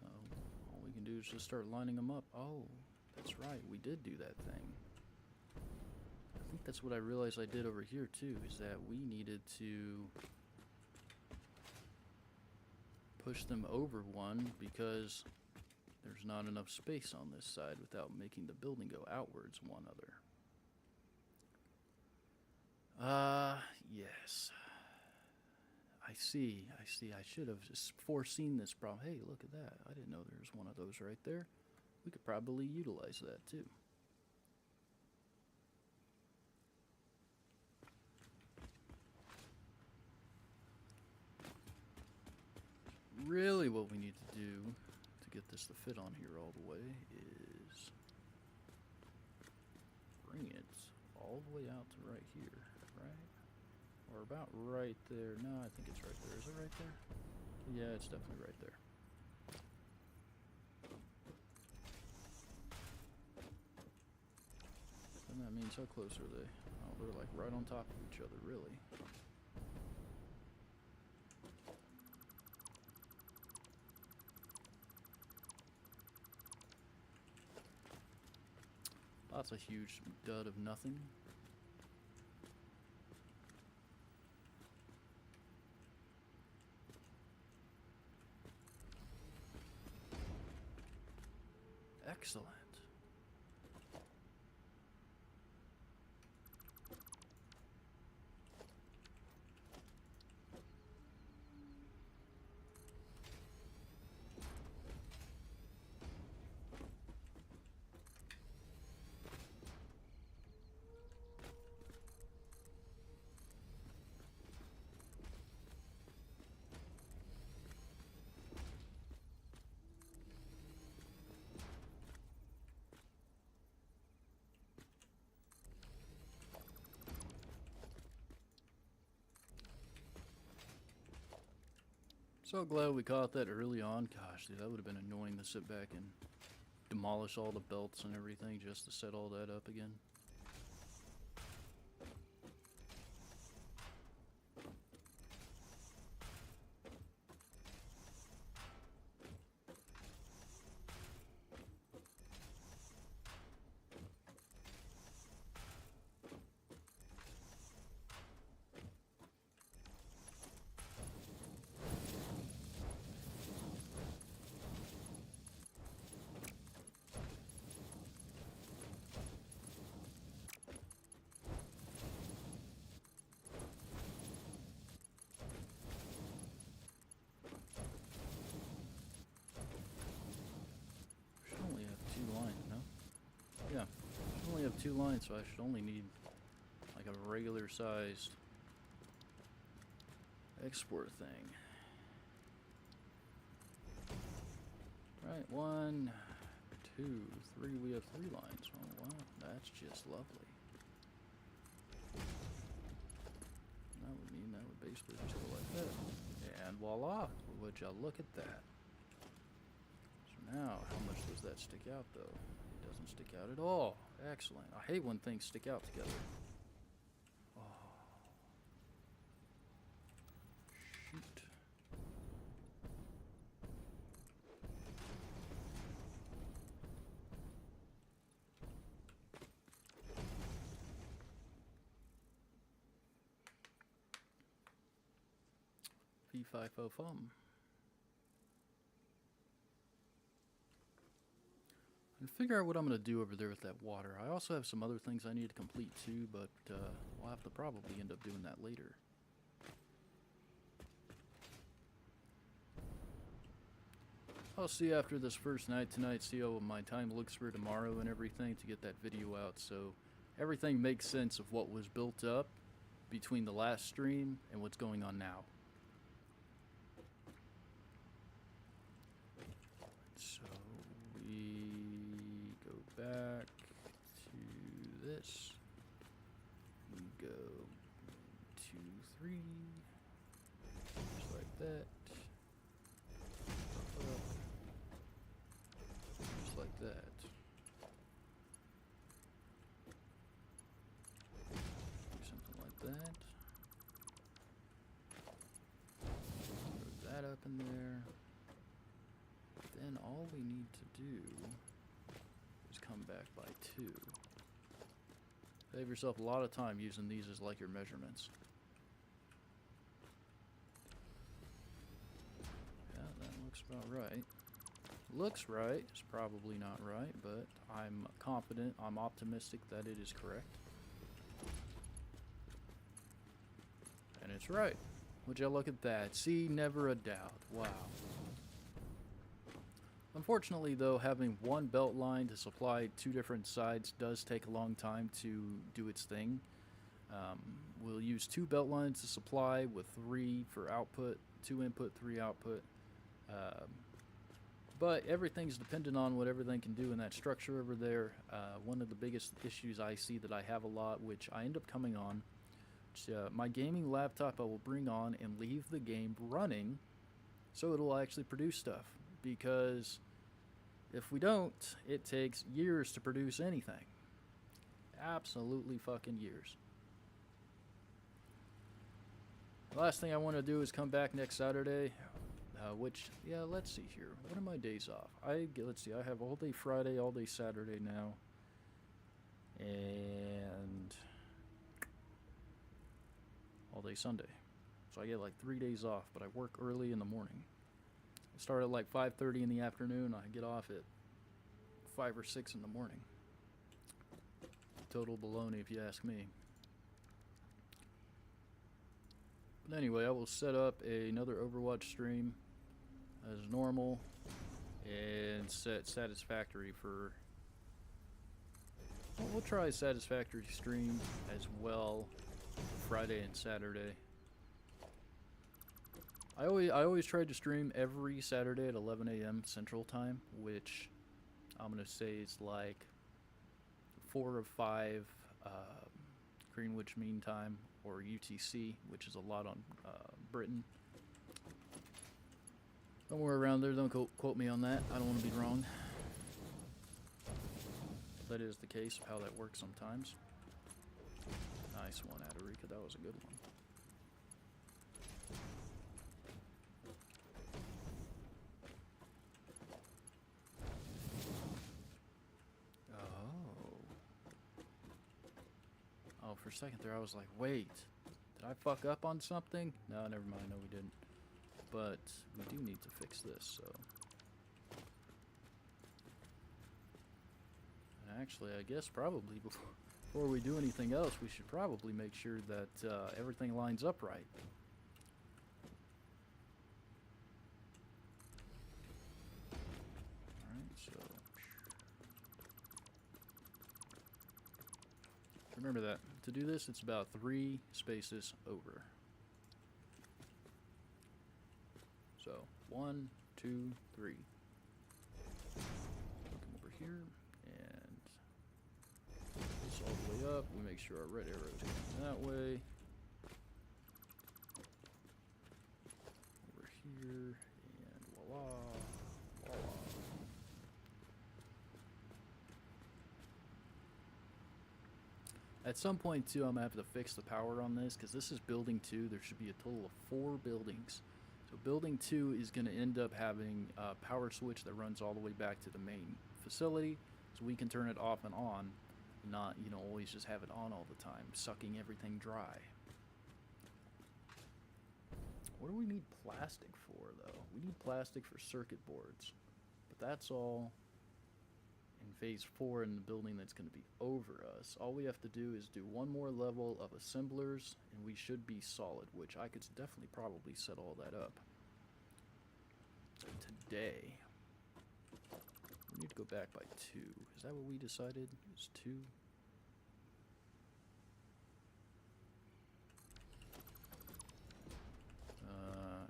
A: All we can do is just start lining them up. Oh, that's right, we did do that thing. I think that's what I realized I did over here too, is that we needed to push them over one because there's not enough space on this side without making the building go outwards one other. Yes. I see. I should have just foreseen this problem. Hey, look at that. I didn't know there was one of those right there. We could probably utilize that too. Really what we need to do to get this to fit on here all the way is bring it all the way out to right here, right? Or about right there. No, I think it's right there. Is it right there? Yeah, it's definitely right there. And that means how close are they? Oh, they're like right on top of each other, really. That's a huge dud of nothing. Excellent. So glad we caught that early on. Gosh, dude, that would have been annoying to sit back and demolish all the belts and everything just to set all that up again. Have 2 lines, so I should only need like a regular sized export thing. Right, 1, 2, 3. We have 3 lines. Oh wow, that's just lovely. That would mean that would basically just go like that. And voila! Would y'all look at that? So now, how much does that stick out though? It doesn't stick out at all. Excellent. I hate when things stick out together. Oh. Shoot. P5O fum. And figure out what I'm going to do over there with that water. I also have some other things I need to complete too, but we'll have to probably end up doing that later. I'll see after this first night tonight, see how my time looks for tomorrow and everything to get that video out, so everything makes sense of what was built up between the last stream and what's going on now. So we go back to this. We go 2, 3, just like that. Up, just like that. Do something like that. Throw that up in there. Then all we need to do is come back by 2. Save yourself a lot of time using these as like your measurements. Yeah, that looks about right. Looks right. It's probably not right, but I'm confident, I'm optimistic that it is correct. And it's right. Would you look at that? See, never a doubt. Wow. Unfortunately, though, having one belt line to supply 2 different sides does take a long time to do its thing. We'll use 2 belt lines to supply with 3 for output, 2 input, 3 output. But everything's dependent on what everything can do in that structure over there. One of the biggest issues I see that I have a lot, which I end up coming on, my gaming laptop I will bring on and leave the game running so it'll actually produce stuff. Because if we don't, it takes years to produce anything. Absolutely fucking years. The last thing I want to do is come back next Saturday, which, yeah, let's see here. What are my days off? Let's see, I have all day Friday, all day Saturday now. And all day Sunday. So I get like 3 days off, but I work early in the morning. I start at like 5:30 in the afternoon. I get off at 5 or 6 in the morning. Total baloney, if you ask me. But anyway, I will set up another Overwatch stream as normal and set satisfactory for. Well, we'll try a satisfactory stream as well Friday and Saturday. I always try to stream every Saturday at 11 a.m. Central Time, which I'm going to say is like 4 or 5 Greenwich Mean Time, or UTC, which is a lot on Britain. Somewhere around there, don't quote me on that. I don't want to be wrong. That is the case of how that works sometimes. Nice one, Adorika. That was a good one. Oh, for a second there I was like, wait, did I fuck up on something? No, never mind, no we didn't. But we do need to fix this, so. And actually, I guess probably before we do anything else, we should probably make sure that everything lines up right. Alright, so. Remember that. To do this, it's about 3 spaces over. So, 1, 2, 3. Come over here, and this all the way up. We make sure our red arrow is going that way. Over here, and voila, voila. At some point, too, I'm going to have to fix the power on this, because this is building 2. There should be a total of 4 buildings. So building 2 is going to end up having a power switch that runs all the way back to the main facility, so we can turn it off and on, not, you know, always just have it on all the time, sucking everything dry. What do we need plastic for, though? We need plastic for circuit boards, but that's all in phase 4 in the building that's going to be over us. All we have to do is do one more level of assemblers, and we should be solid, which I could definitely probably set all that up today. need to go back by 2. Is that what we decided? Is 2?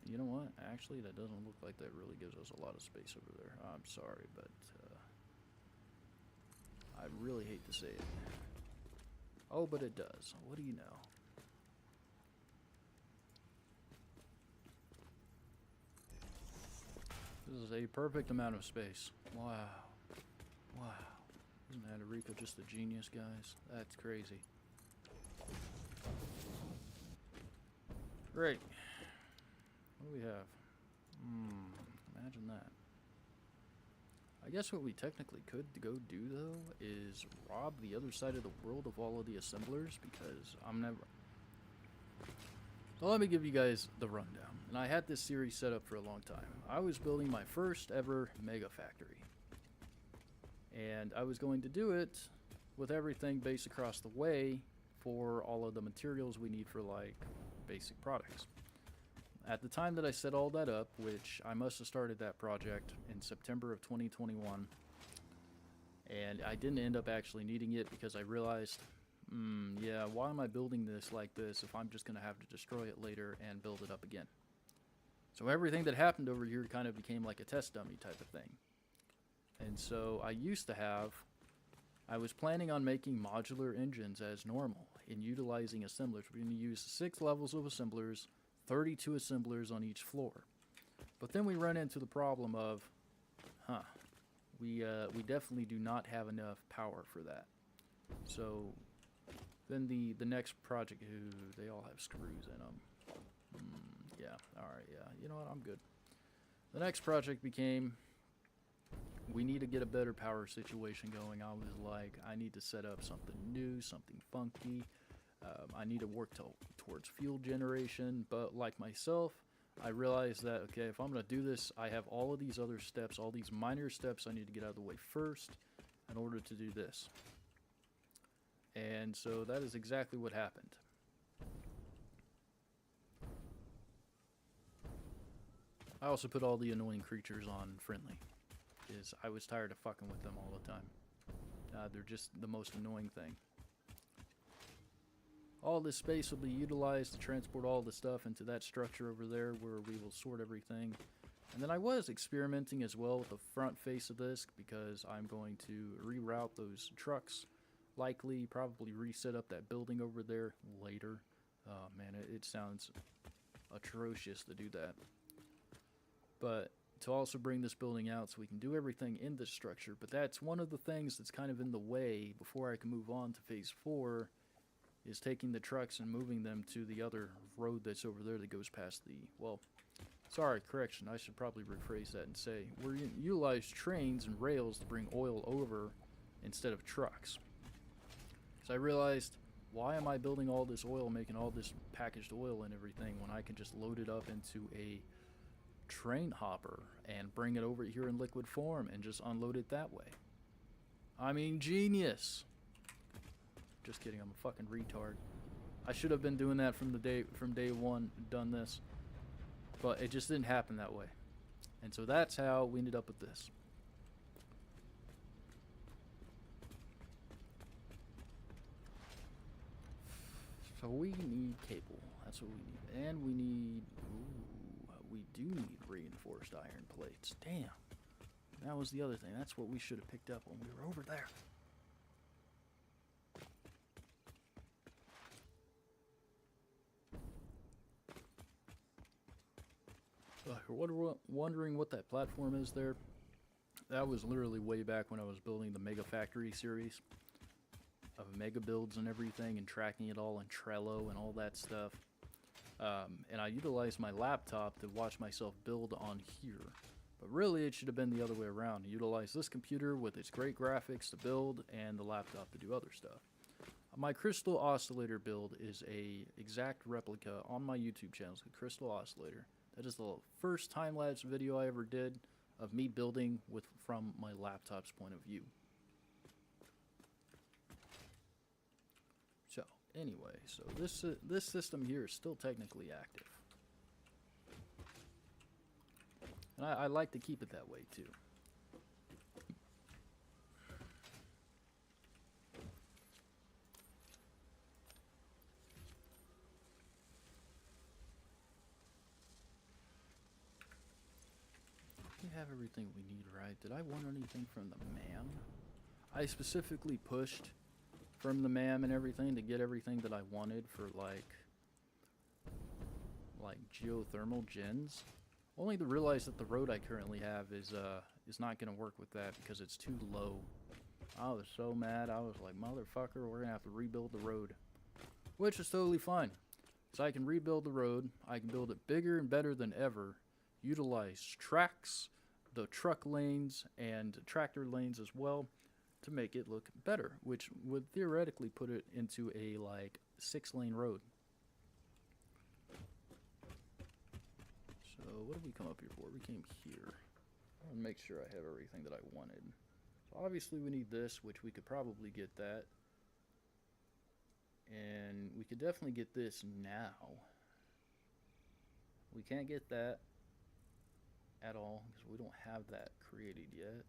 A: You know what? Actually, that doesn't look like that really gives us a lot of space over there. I'm sorry, but I really hate to say it. Oh, but it does. What do you know? This is a perfect amount of space. Wow. Wow. Isn't Adarico just a genius, guys? That's crazy. Great. What do we have? Imagine that. I guess what we technically could go do, though, is rob the other side of the world of all of the assemblers, because I'm never... So let me give you guys the rundown. And I had this series set up for a long time. I was building my first ever mega factory. And I was going to do it with everything based across the way for all of the materials we need for, like, basic products. At the time that I set all that up, which I must have started that project in September of 2021, and I didn't end up actually needing it because I realized, yeah, why am I building this like this if I'm just going to have to destroy it later and build it up again? So everything that happened over here kind of became like a test dummy type of thing. And so I was planning on making modular engines as normal and utilizing assemblers. We're going to use 6 levels of assemblers, 32 assemblers on each floor. But then we run into the problem of, we definitely do not have enough power for that. So then the next project, they all have screws in them. Yeah, alright, yeah, you know what, I'm good. The next project became, we need to get a better power situation going. I was like, I need to set up something new, something funky. I need to work towards fuel generation, but like myself, I realized that, okay, if I'm going to do this, I have all of these other steps, all these minor steps I need to get out of the way first in order to do this. And so that is exactly what happened. I also put all the annoying creatures on friendly, because I was tired of fucking with them all the time. They're just the most annoying thing. All this space will be utilized to transport all the stuff into that structure over there where we will sort everything. And then I was experimenting as well with the front face of this because I'm going to reroute those trucks. Likely, probably reset up that building over there later. Oh man, it sounds atrocious to do that. But to also bring this building out so we can do everything in this structure. But that's one of the things that's kind of in the way before I can move on to phase 4. Is taking the trucks and moving them to the other road that's over there that goes past the, well, sorry, correction, I should probably rephrase that and say, we're going to utilize trains and rails to bring oil over instead of trucks. So I realized, why am I building all this oil, making all this packaged oil and everything, when I can just load it up into a train hopper and bring it over here in liquid form and just unload it that way? I mean, genius! Just kidding, I'm a fucking retard. I should have been doing that from day one, done this. But it just didn't happen that way. And so that's how we ended up with this. So we need cable. That's what we need. And we need... Ooh, we do need reinforced iron plates. Damn. That was the other thing. That's what we should have picked up when we were over there. You're wondering what that platform is there? That was literally way back when I was building the Mega Factory series of mega builds and everything and tracking it all in Trello and all that stuff. And I utilized my laptop to watch myself build on here. But really it should have been the other way around. Utilize this computer with its great graphics to build and the laptop to do other stuff. My crystal oscillator build is a exact replica on my YouTube channel. It's a crystal oscillator. That is the first time-lapse video I ever did of me building from my laptop's point of view. So, anyway, so this system here is still technically active. And I like to keep it that way, too. have everything we need, right? Did I want anything from the MAM? I specifically pushed from the MAM and everything to get everything that I wanted for like geothermal gens. Only to realize that the road I currently have is not gonna work with that because it's too low. I was so mad. I was like, motherfucker, we're gonna have to rebuild the road, which is totally fine. So I can rebuild the road. I can build it bigger and better than ever. Utilize tracks, the truck lanes, and tractor lanes as well to make it look better, which would theoretically put it into a like 6-lane road. So what did we come up here for? We came here. I want to make sure I have everything that I wanted. So obviously we need this, which we could probably get that. And we could definitely get this now. We can't get that at all because we don't have that created yet.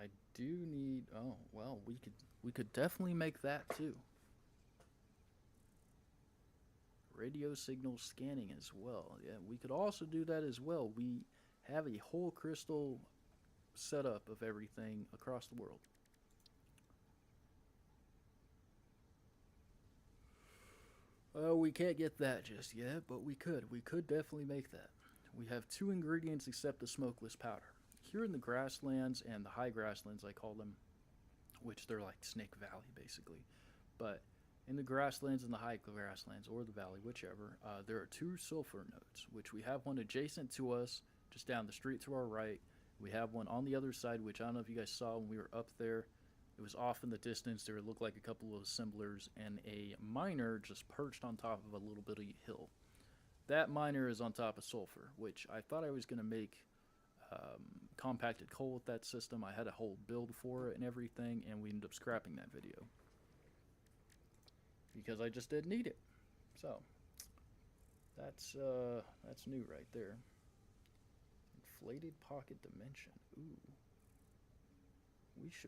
A: I do need, oh well, we could definitely make that too. Radio signal scanning as well. Yeah, we could also do that as well. We have a whole crystal setup of everything across the world. We can't get that just yet, but we could. We could definitely make that. We have 2 ingredients except the smokeless powder. Here in the grasslands and the high grasslands, I call them, which they're like Snake Valley basically. But in the grasslands and the high grasslands, or the valley, whichever, there are 2 sulfur nodes, which we have one adjacent to us, just down the street to our right. We have one on the other side, which I don't know if you guys saw when we were up there. It was off in the distance. There looked like a couple of assemblers and a miner just perched on top of a little bitty hill. That miner is on top of sulfur, which I thought I was going to make compacted coal with that system. I had a whole build for it and everything, and we ended up scrapping that video because I just didn't need it. So that's new right there. Inflated pocket dimension. Ooh.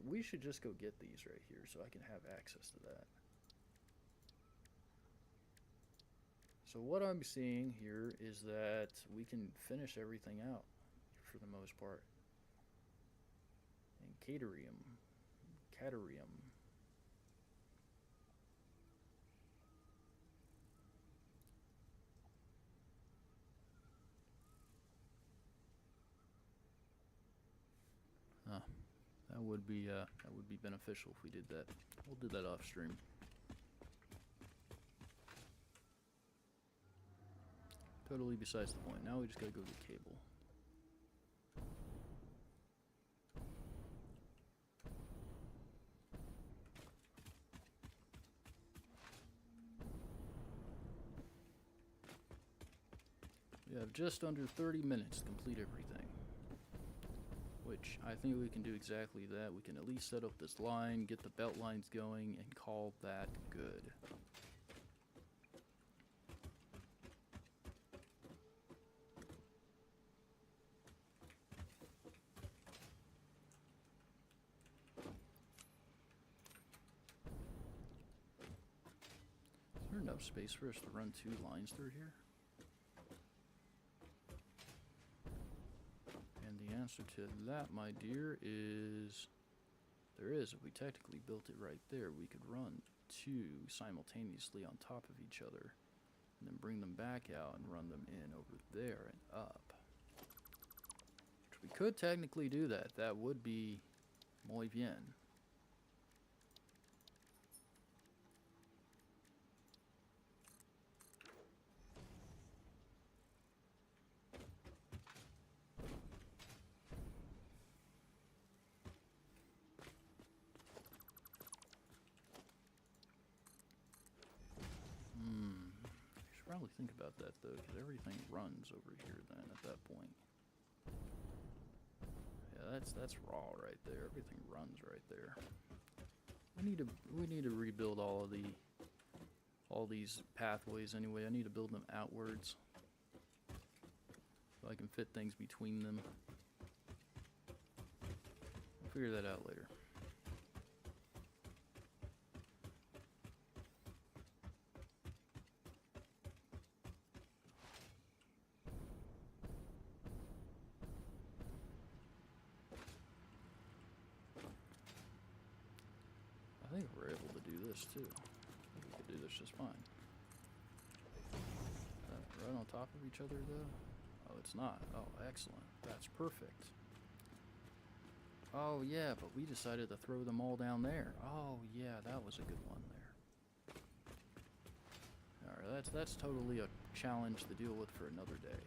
A: We should just go get these right here so I can have access to that. So what I'm seeing here is that we can finish everything out for the most part. And Caterium. Huh. That would be beneficial if we did that. We'll do that off stream. Totally besides the point. Now we just gotta go to the cable. We have just under 30 minutes to complete everything. Which I think we can do exactly that. We can at least set up this line, get the belt lines going, and call that good. Is there enough space for us to run 2 lines through here? The answer to that, my dear, is there is. If we technically built it right there, we could run 2 simultaneously on top of each other and then bring them back out and run them in over there and up. Which we could technically do that. That would be muy bien. Probably think about that though, because everything runs over here then at that point. Yeah, that's raw right there. Everything runs right there. We need to rebuild all these pathways anyway. I need to build them outwards so I can fit things between them. I'll figure that out later. we're able to do this too. We could do this just fine. Right on top of each other though? Oh, it's not. Oh, excellent. That's perfect. Oh yeah, but we decided to throw them all down there. Oh yeah, that was a good one there. Alright, that's totally a challenge to deal with for another day.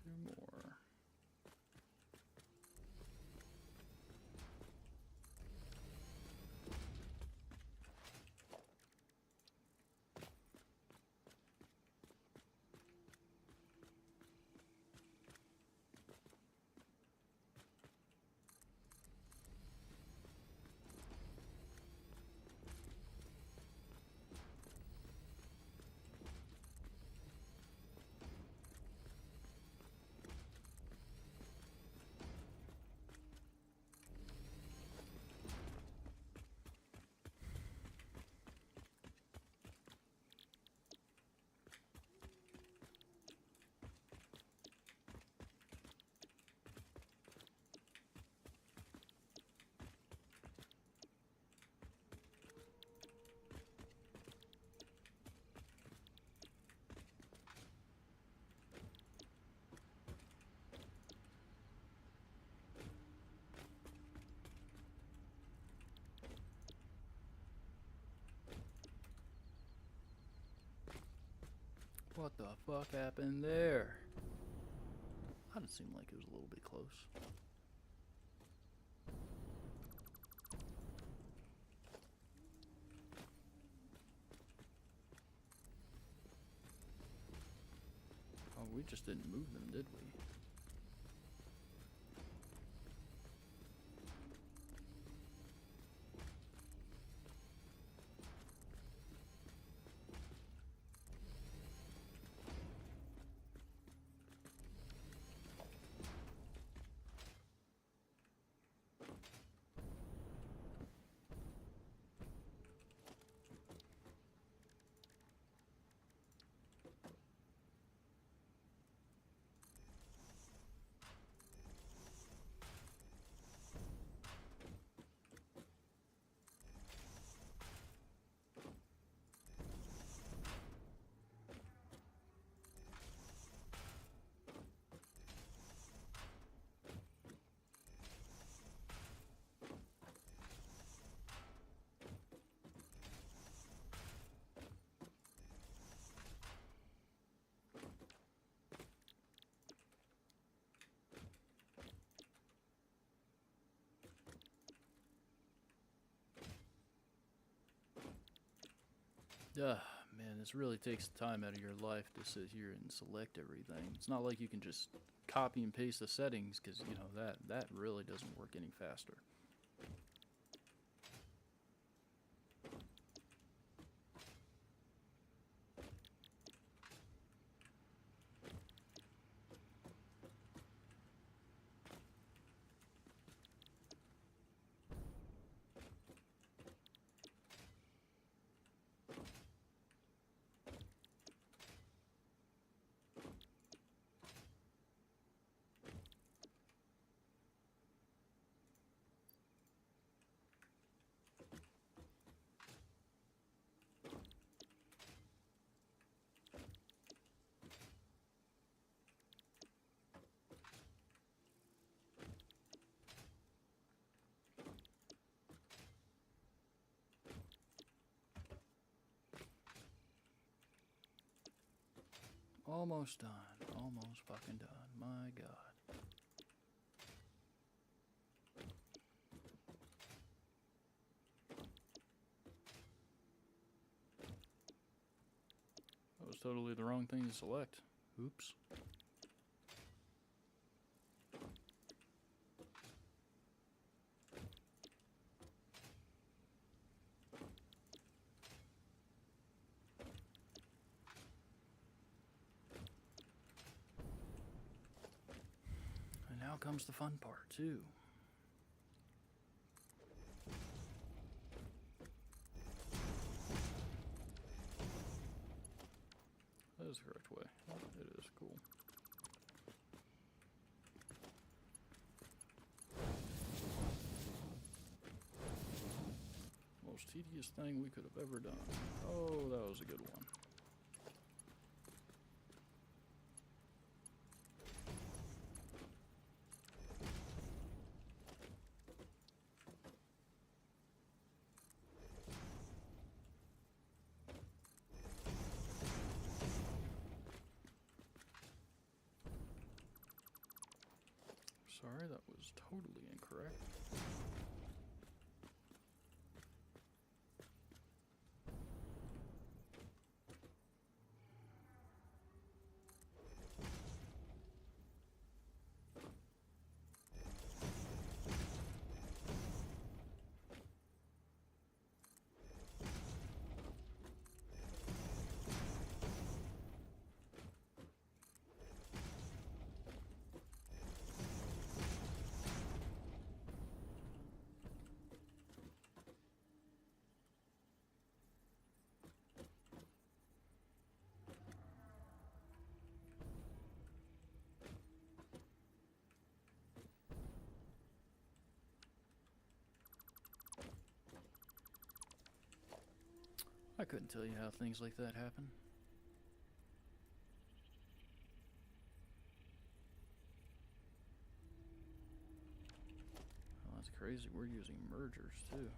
A: Two more. What the fuck happened there? That didn't seem like it was a little bit close. Oh, we just didn't move them, did we? Man, this really takes time out of your life to sit here and select everything. It's not like you can just copy and paste the settings, because, you know, that really doesn't work any faster. Almost done. Almost fucking done. My God. That was totally the wrong thing to select. Oops. now comes the fun part, too. That is the correct way. It is cool. Most tedious thing we could have ever done. Oh, that was a good one. Sorry, that was totally incorrect. I couldn't tell you how things like that happen. Oh, that's crazy. We're using mergers, too.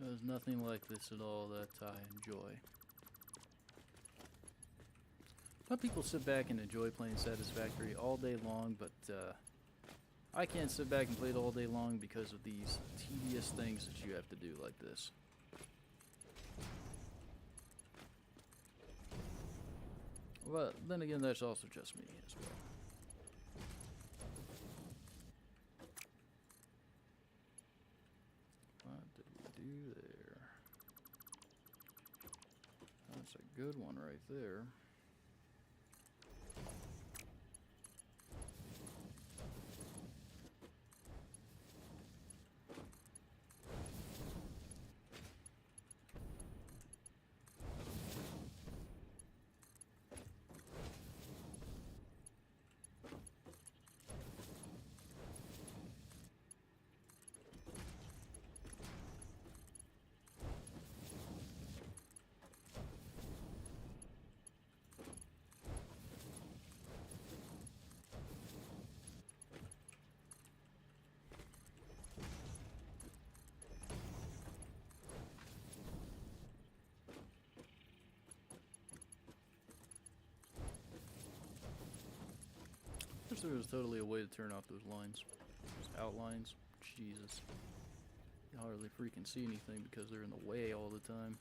A: There's nothing like this at all that I enjoy. Some people sit back and enjoy playing Satisfactory all day long, but I can't sit back and play it all day long because of these tedious things that you have to do like this. But then again, that's also just me as well. What did we do there? That's a good one right there. Wish there was totally a way to turn off those lines. Those outlines. Jesus. You hardly freaking see anything because they're in the way all the time.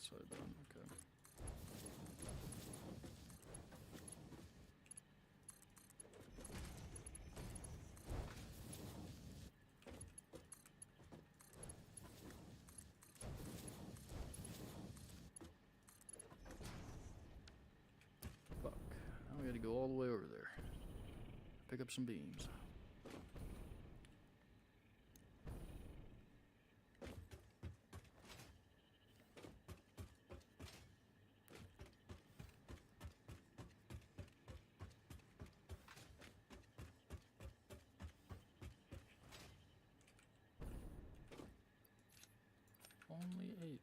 A: side done. Okay. Fuck. Now we gotta go all the way over there. Pick up some beams. Only 80.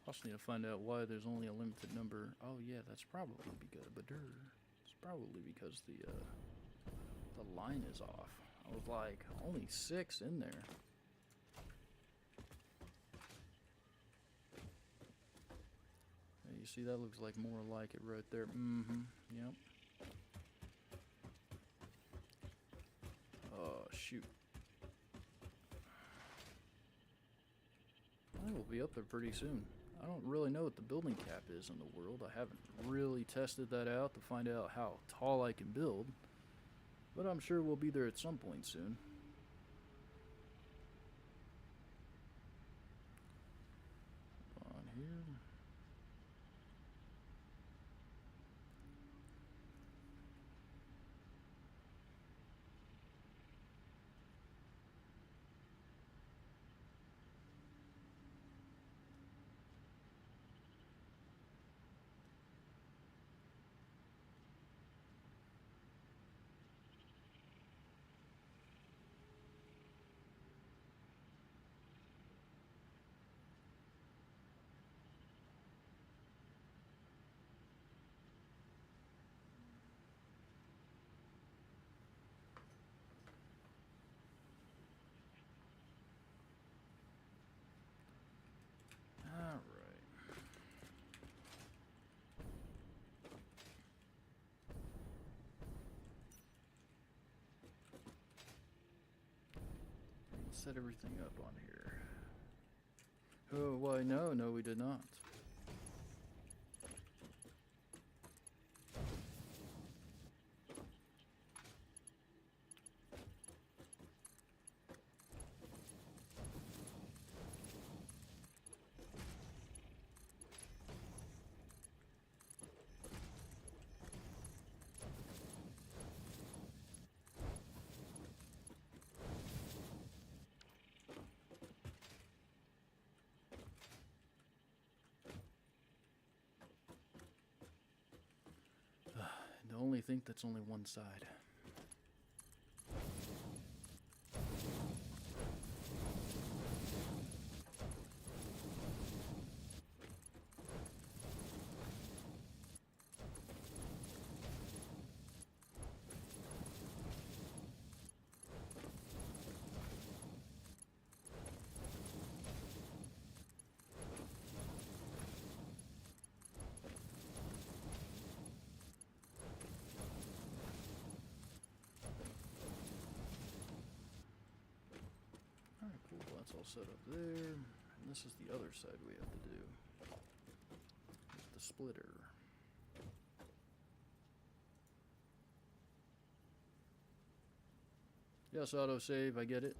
A: Also need to find out why there's only a limited number. Oh yeah, that's probably because it's probably because the line is off. I was like, only 6 in there. Hey, you see, that looks like more like it right there. Mm-hmm. Yep. Oh shoot. I will be up there pretty soon. I don't really know what the building cap is in the world. I haven't really tested that out to find out how tall I can build. But I'm sure we'll be there at some point soon. On here. Alright. Set everything up on here. Oh, why no, we did not. I only think that's only one side. Alright, cool. That's all set up there. And this is the other side we have to do. With the splitter. Yes, autosave, I get it.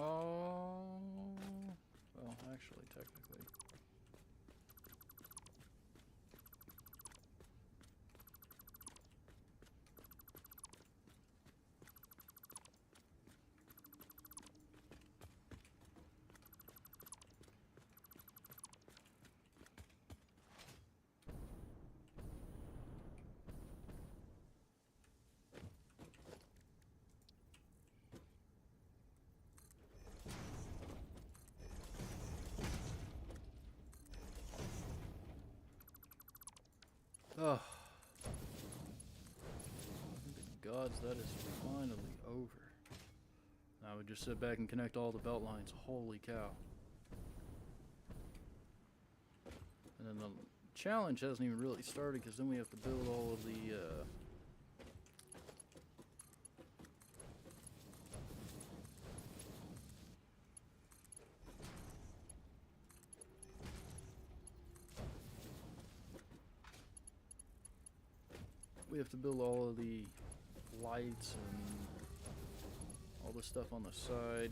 A: Oh, well, actually, technically. Oh, thank the gods that is finally over. Now we just sit back and connect all the belt lines. Holy cow. And then the challenge hasn't even really started because then we have to build all of the lights and all the stuff on the side.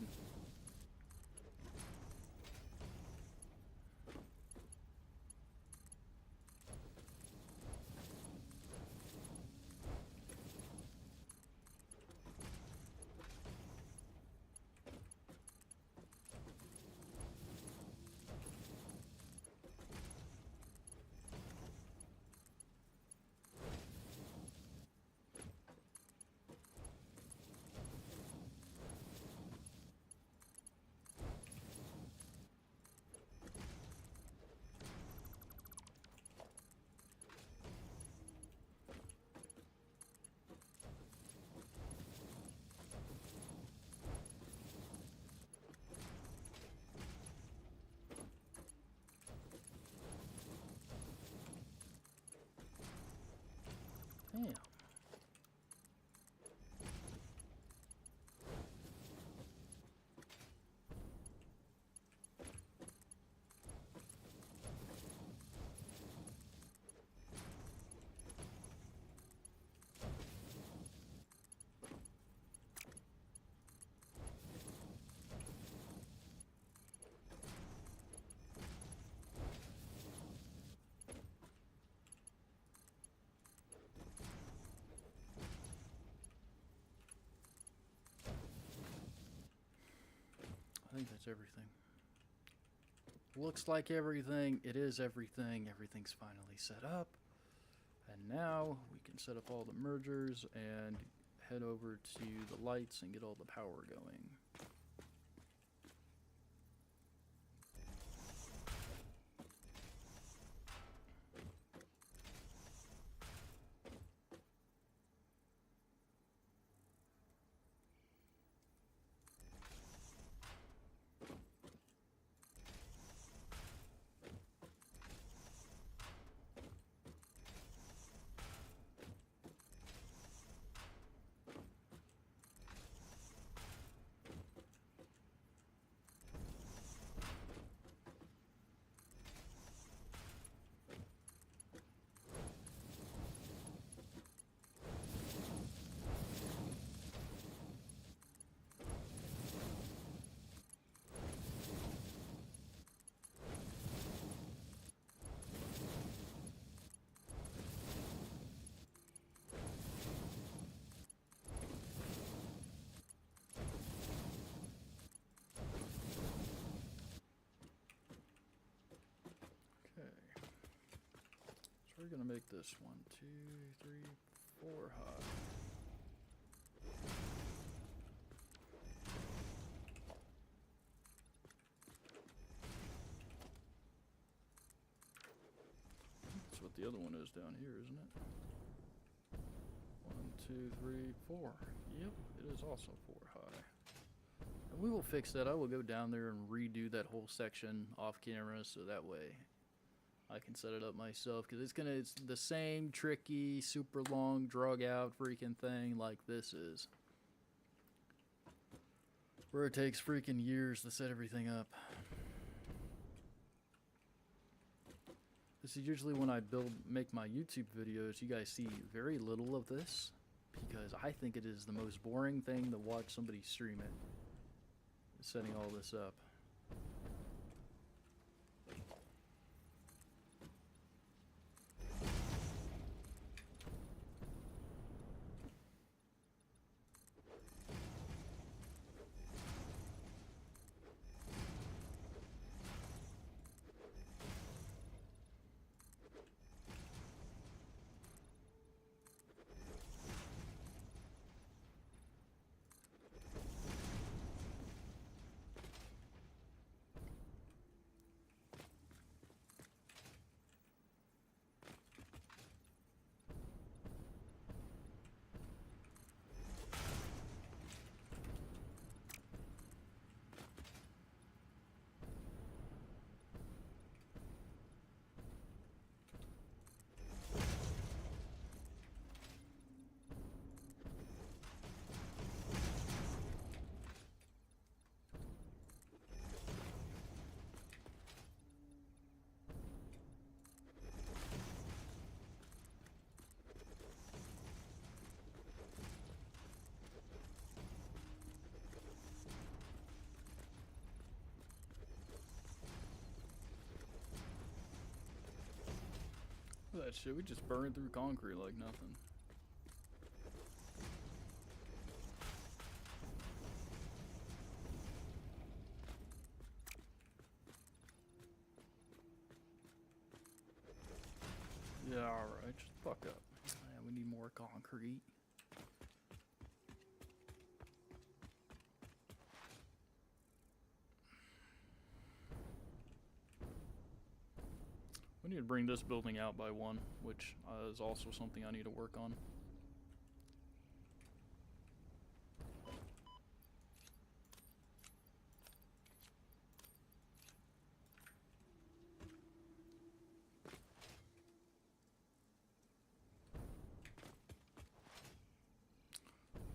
A: Damn. I think that's everything. Looks like everything. It is everything. Everything's finally set up. And now we can set up all the mergers and head over to the lights and get all the power going. So we're gonna make this 1, 2, 3, 4 high. That's what the other one is down here, isn't it? 1, 2, 3, 4. Yep, it is also 4 high. And we will fix that. I will go down there and redo that whole section off camera so that way I can set it up myself, because it's the same tricky, super long, drug out freaking thing like this is. Where it takes freaking years to set everything up. This is usually when I make my YouTube videos, you guys see very little of this, because I think it is the most boring thing to watch somebody stream it. setting all this up. That shit, we just burned through concrete like nothing. Yeah, alright, just fuck up. Yeah, we need more concrete. We need to bring this building out by one, which is also something I need to work on.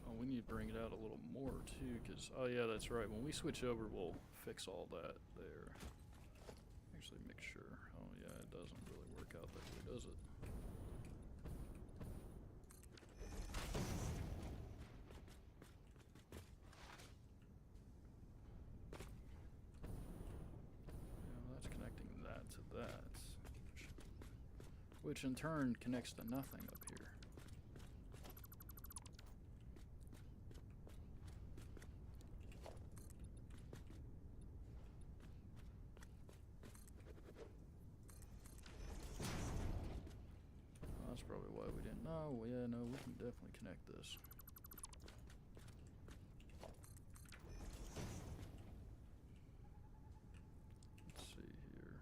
A: Oh, we need to bring it out a little more too, because, oh yeah, that's right. When we switch over, we'll fix all that there. Actually, make sure. Oh yeah, it doesn't really work out that way, does it? Yeah, that's connecting that to that, which in turn connects to nothing up here. That's probably why we didn't. No, yeah, no, we can definitely connect this. Let's see here.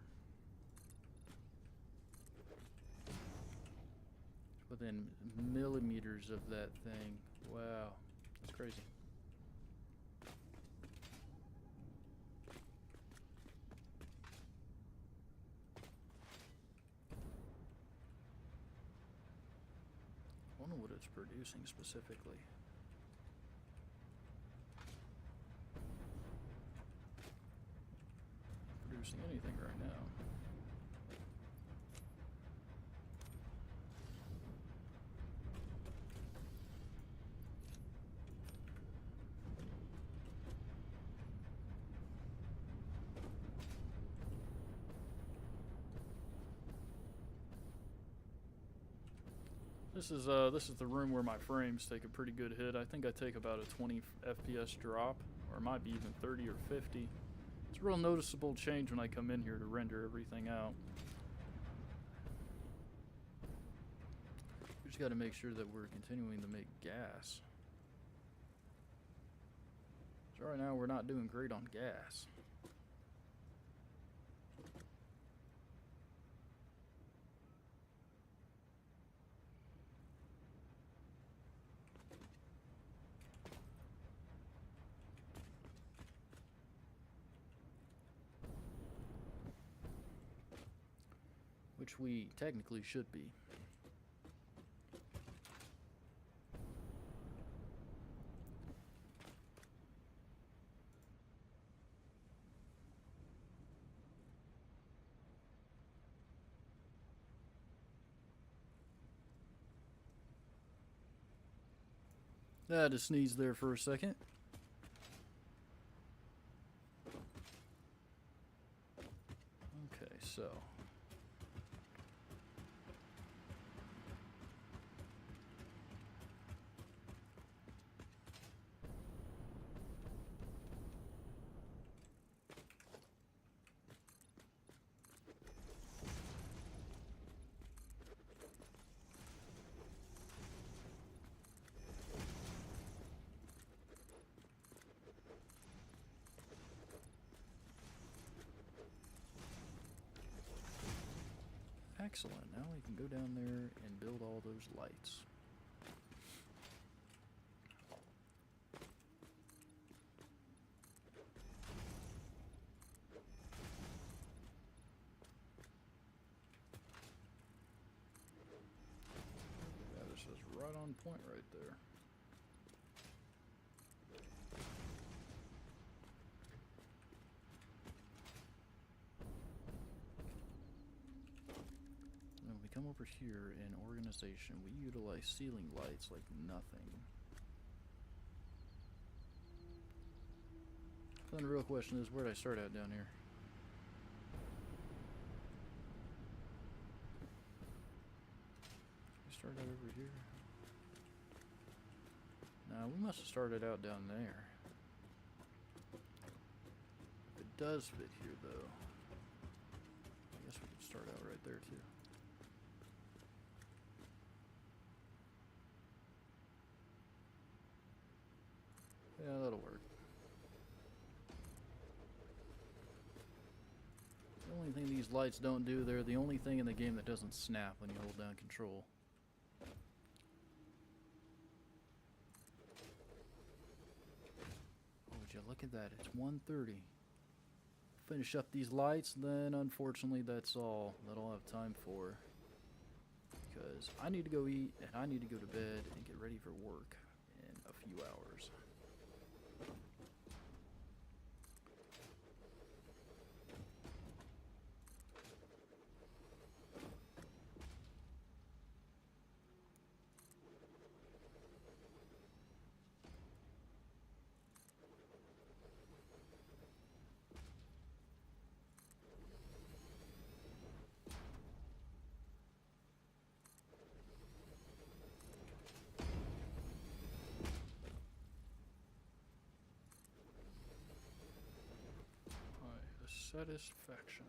A: Within millimeters of that thing. Wow, that's crazy. I wonder what it's producing specifically. Producing anything right now. This is the room where my frames take a pretty good hit. I think I take about a 20 FPS drop, or it might be even 30 or 50. It's a real noticeable change when I come in here to render everything out. We just got to make sure that we're continuing to make gas. So right now we're not doing great on gas. Which we technically should be. I had to sneeze there for a second. So. Excellent. Now we can go down there and build all those lights. Yeah, this is right on point right there. Come over here in organization, we utilize ceiling lights like nothing. Then the real question is, where did I start at down here? We started out over here. No, we must have started out down there. It does fit here though. I guess we could start out right there too. Yeah, that'll work. The only thing these lights don't do, they're the only thing in the game that doesn't snap when you hold down control. Oh, would you look at that? It's 1:30. Finish up these lights, then unfortunately that's all that I'll have time for. Because I need to go eat, and I need to go to bed and get ready for work in a few hours. Satisfaction.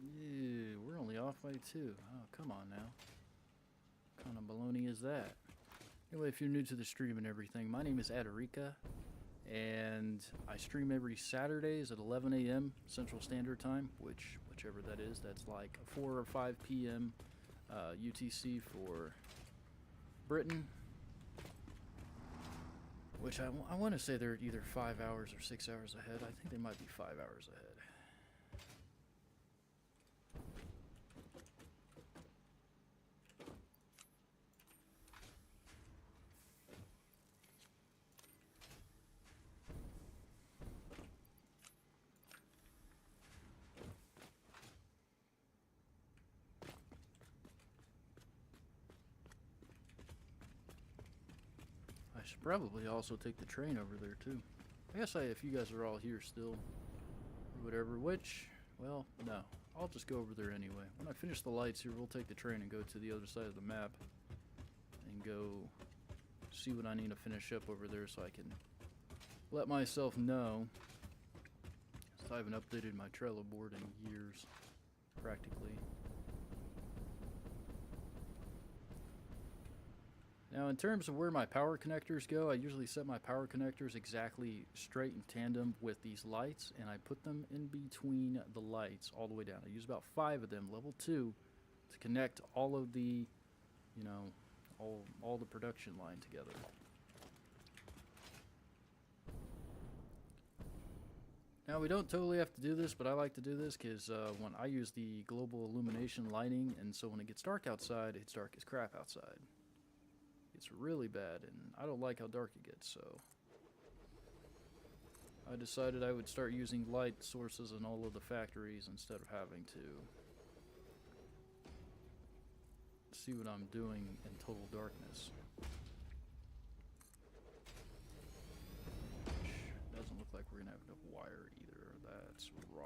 A: Yeah, we're only halfway too. Oh, come on now. What kind of baloney is that? Anyway, if you're new to the stream and everything, my name is Adarica, and I stream every Saturdays at 11 a.m. Central Standard Time, whichever that is. That's like 4 or 5 p.m. UTC for Britain, which I want to say they're either 5 hours or 6 hours ahead. I think they might be 5 hours ahead. I should probably also take the train over there too. I guess if you guys are all here still, or whatever, well, no. I'll just go over there anyway. When I finish the lights here, we'll take the train and go to the other side of the map and go see what I need to finish up over there so I can let myself know So I haven't updated my Trello board in years, practically. Now in terms of where my power connectors go, I usually set my power connectors exactly straight in tandem with these lights, and I put them in between the lights all the way down. I use about 5 of them, level 2, to connect all of the, you know, all the production line together. Now we don't totally have to do this, but I like to do this because when I use the global illumination lighting, and so when it gets dark outside, it's dark as crap outside. It's really bad, and I don't like how dark it gets, so I decided I would start using light sources in all of the factories instead of having to see what I'm doing in total darkness. Doesn't look like we're gonna have enough wire either. That's raw.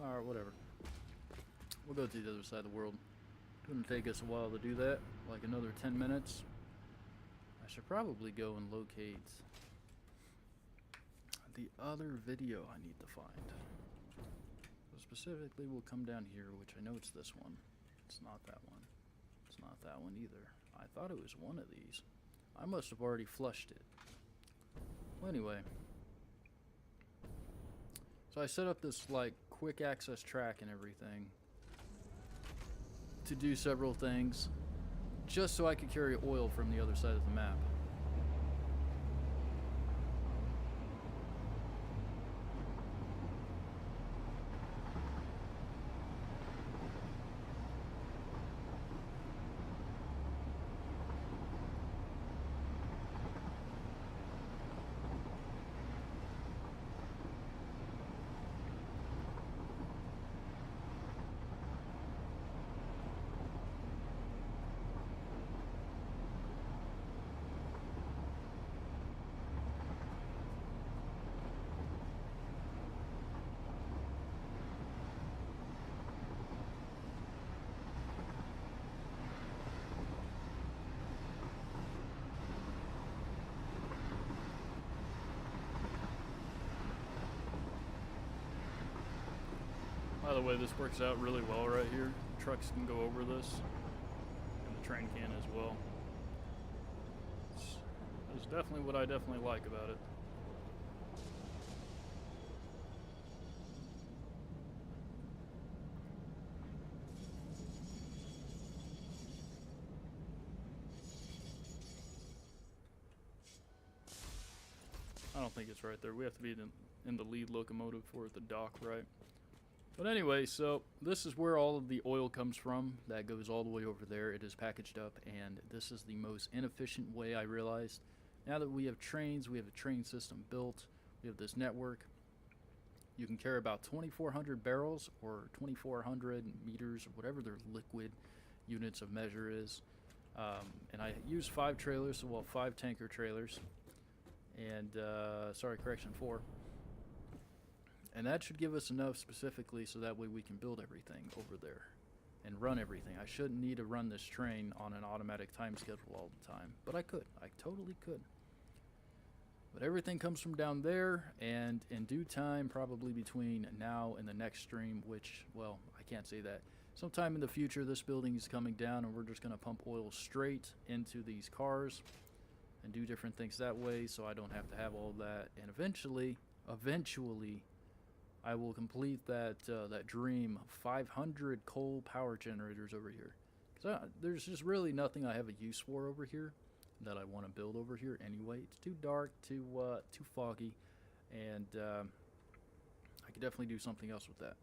A: Alright, whatever. We'll go to the other side of the world. It's going to take us a while to do that, like another 10 minutes. I should probably go and locate the other video I need to find. So specifically, we'll come down here, which I know it's this one. It's not that one. It's not that one either. I thought it was one of these. I must have already flushed it. Well, anyway. So I set up this, like, quick access track and everything to do several things, just so I could carry oil from the other side of the map. By the way, this works out really well right here. Trucks can go over this, and the train can as well. It's definitely what I definitely like about it. I don't think it's right there. We have to be in the lead locomotive for the dock, right? But anyway, so this is where all of the oil comes from. That goes all the way over there. It is packaged up, and this is the most inefficient way I realized. Now that we have trains, we have a train system built, we have this network. You can carry about 2,400 barrels or 2,400 meters or whatever their liquid units of measure is. And I use 5 trailers, so well, 5 tanker trailers. And, sorry, correction, 4. And that should give us enough specifically so that way we can build everything over there and run everything. I shouldn't need to run this train on an automatic time schedule all the time, but I could. I totally could. But everything comes from down there, and in due time, probably between now and the next stream, which, well, I can't say that. Sometime in the future, this building is coming down, and we're just going to pump oil straight into these cars and do different things that way, so I don't have to have all that. And eventually, I will complete that dream of 500 coal power generators over here. Because there's just really nothing I have a use for over here that I want to build over here anyway. It's too dark, too foggy, and I could definitely do something else with that.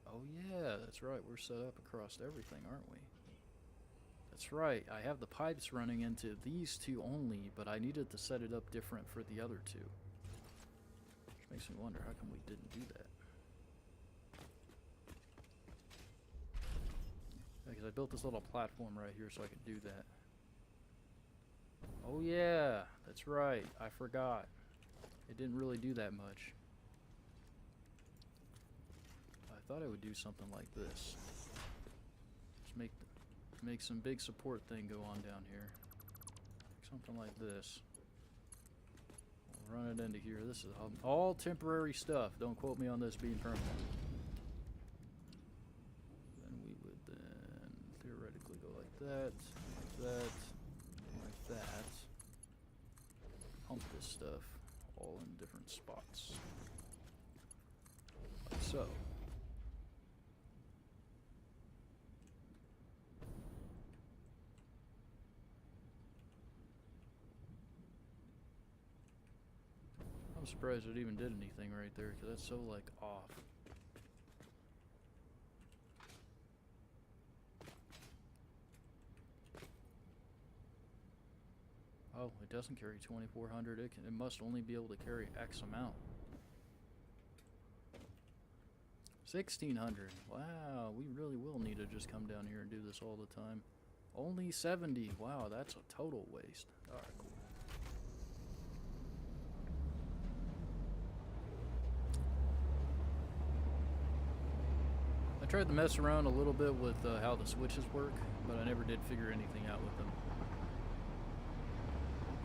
A: Oh yeah, that's right. We're set up across everything, aren't we? That's right. I have the pipes running into these 2 only, but I needed to set it up different for the other 2. Makes me wonder how come we didn't do that. I built this little platform right here so I could do that. Oh yeah, that's right. I forgot. It didn't really do that much. I thought I would do something like this. Just make some big support thing go on down here. Something like this. We'll run it into here. This is all temporary stuff. Don't quote me on this being permanent. Then we would then theoretically go like that, like that. Pump this stuff all in different spots. Like so. I'm surprised it even did anything right there, because that's so, like, off. Oh, it doesn't carry 2,400. It must only be able to carry X amount. 1,600. Wow, we really will need to just come down here and do this all the time. Only 70. Wow, that's a total waste. Alright, cool. I tried to mess around a little bit with how the switches work, but I never did figure anything out with them.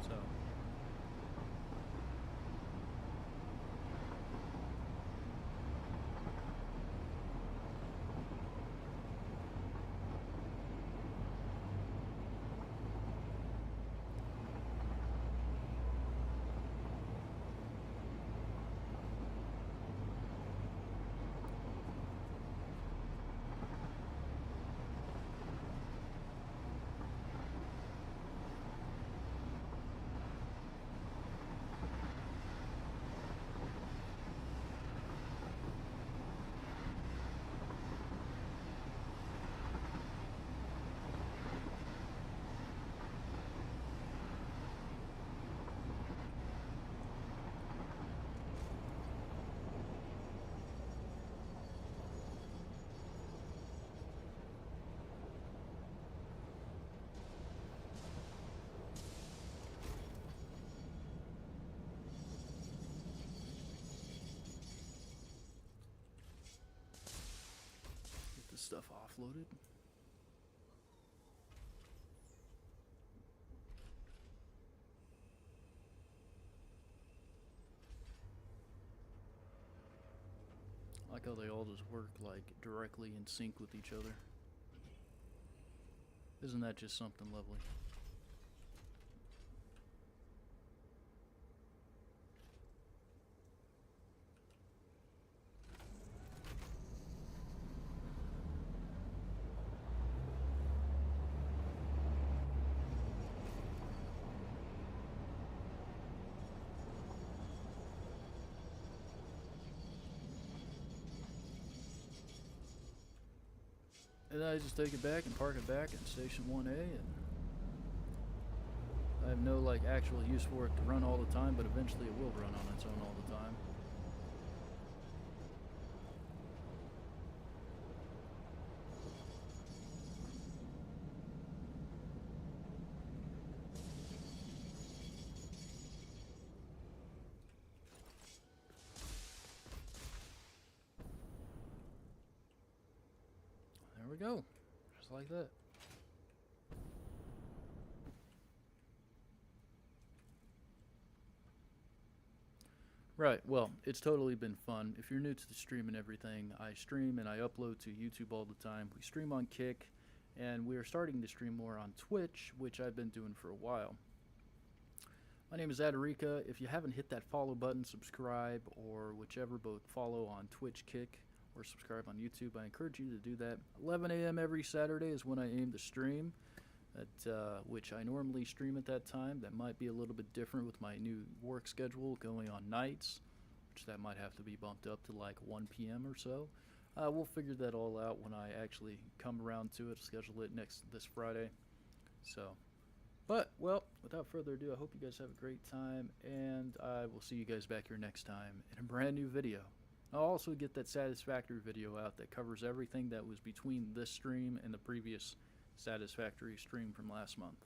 A: So. Stuff offloaded. I like how they all just work like directly in sync with each other. Isn't that just something lovely? And I just take it back and park it back in Station 1A, and I have no like actual use for it to run all the time, but eventually it will run on its own all the time. There we go, just like that. Right, well, it's totally been fun. If you're new to the stream and everything, I stream and I upload to YouTube all the time. We stream on Kick, and we are starting to stream more on Twitch, which I've been doing for a while. My name is Adarica. If you haven't hit that follow button, subscribe, or whichever, both follow on Twitch, Kick, or subscribe on YouTube, I encourage you to do that. 11 a.m. every Saturday is when I aim to stream, which I normally stream at that time. That might be a little bit different with my new work schedule going on nights, which that might have to be bumped up to like 1 p.m. or so. We'll figure that all out when I actually come around to it, schedule it this Friday. So, but, well, without further ado, I hope you guys have a great time, and I will see you guys back here next time in a brand new video. I'll also get that Satisfactory video out that covers everything that was between this stream and the previous Satisfactory stream from last month.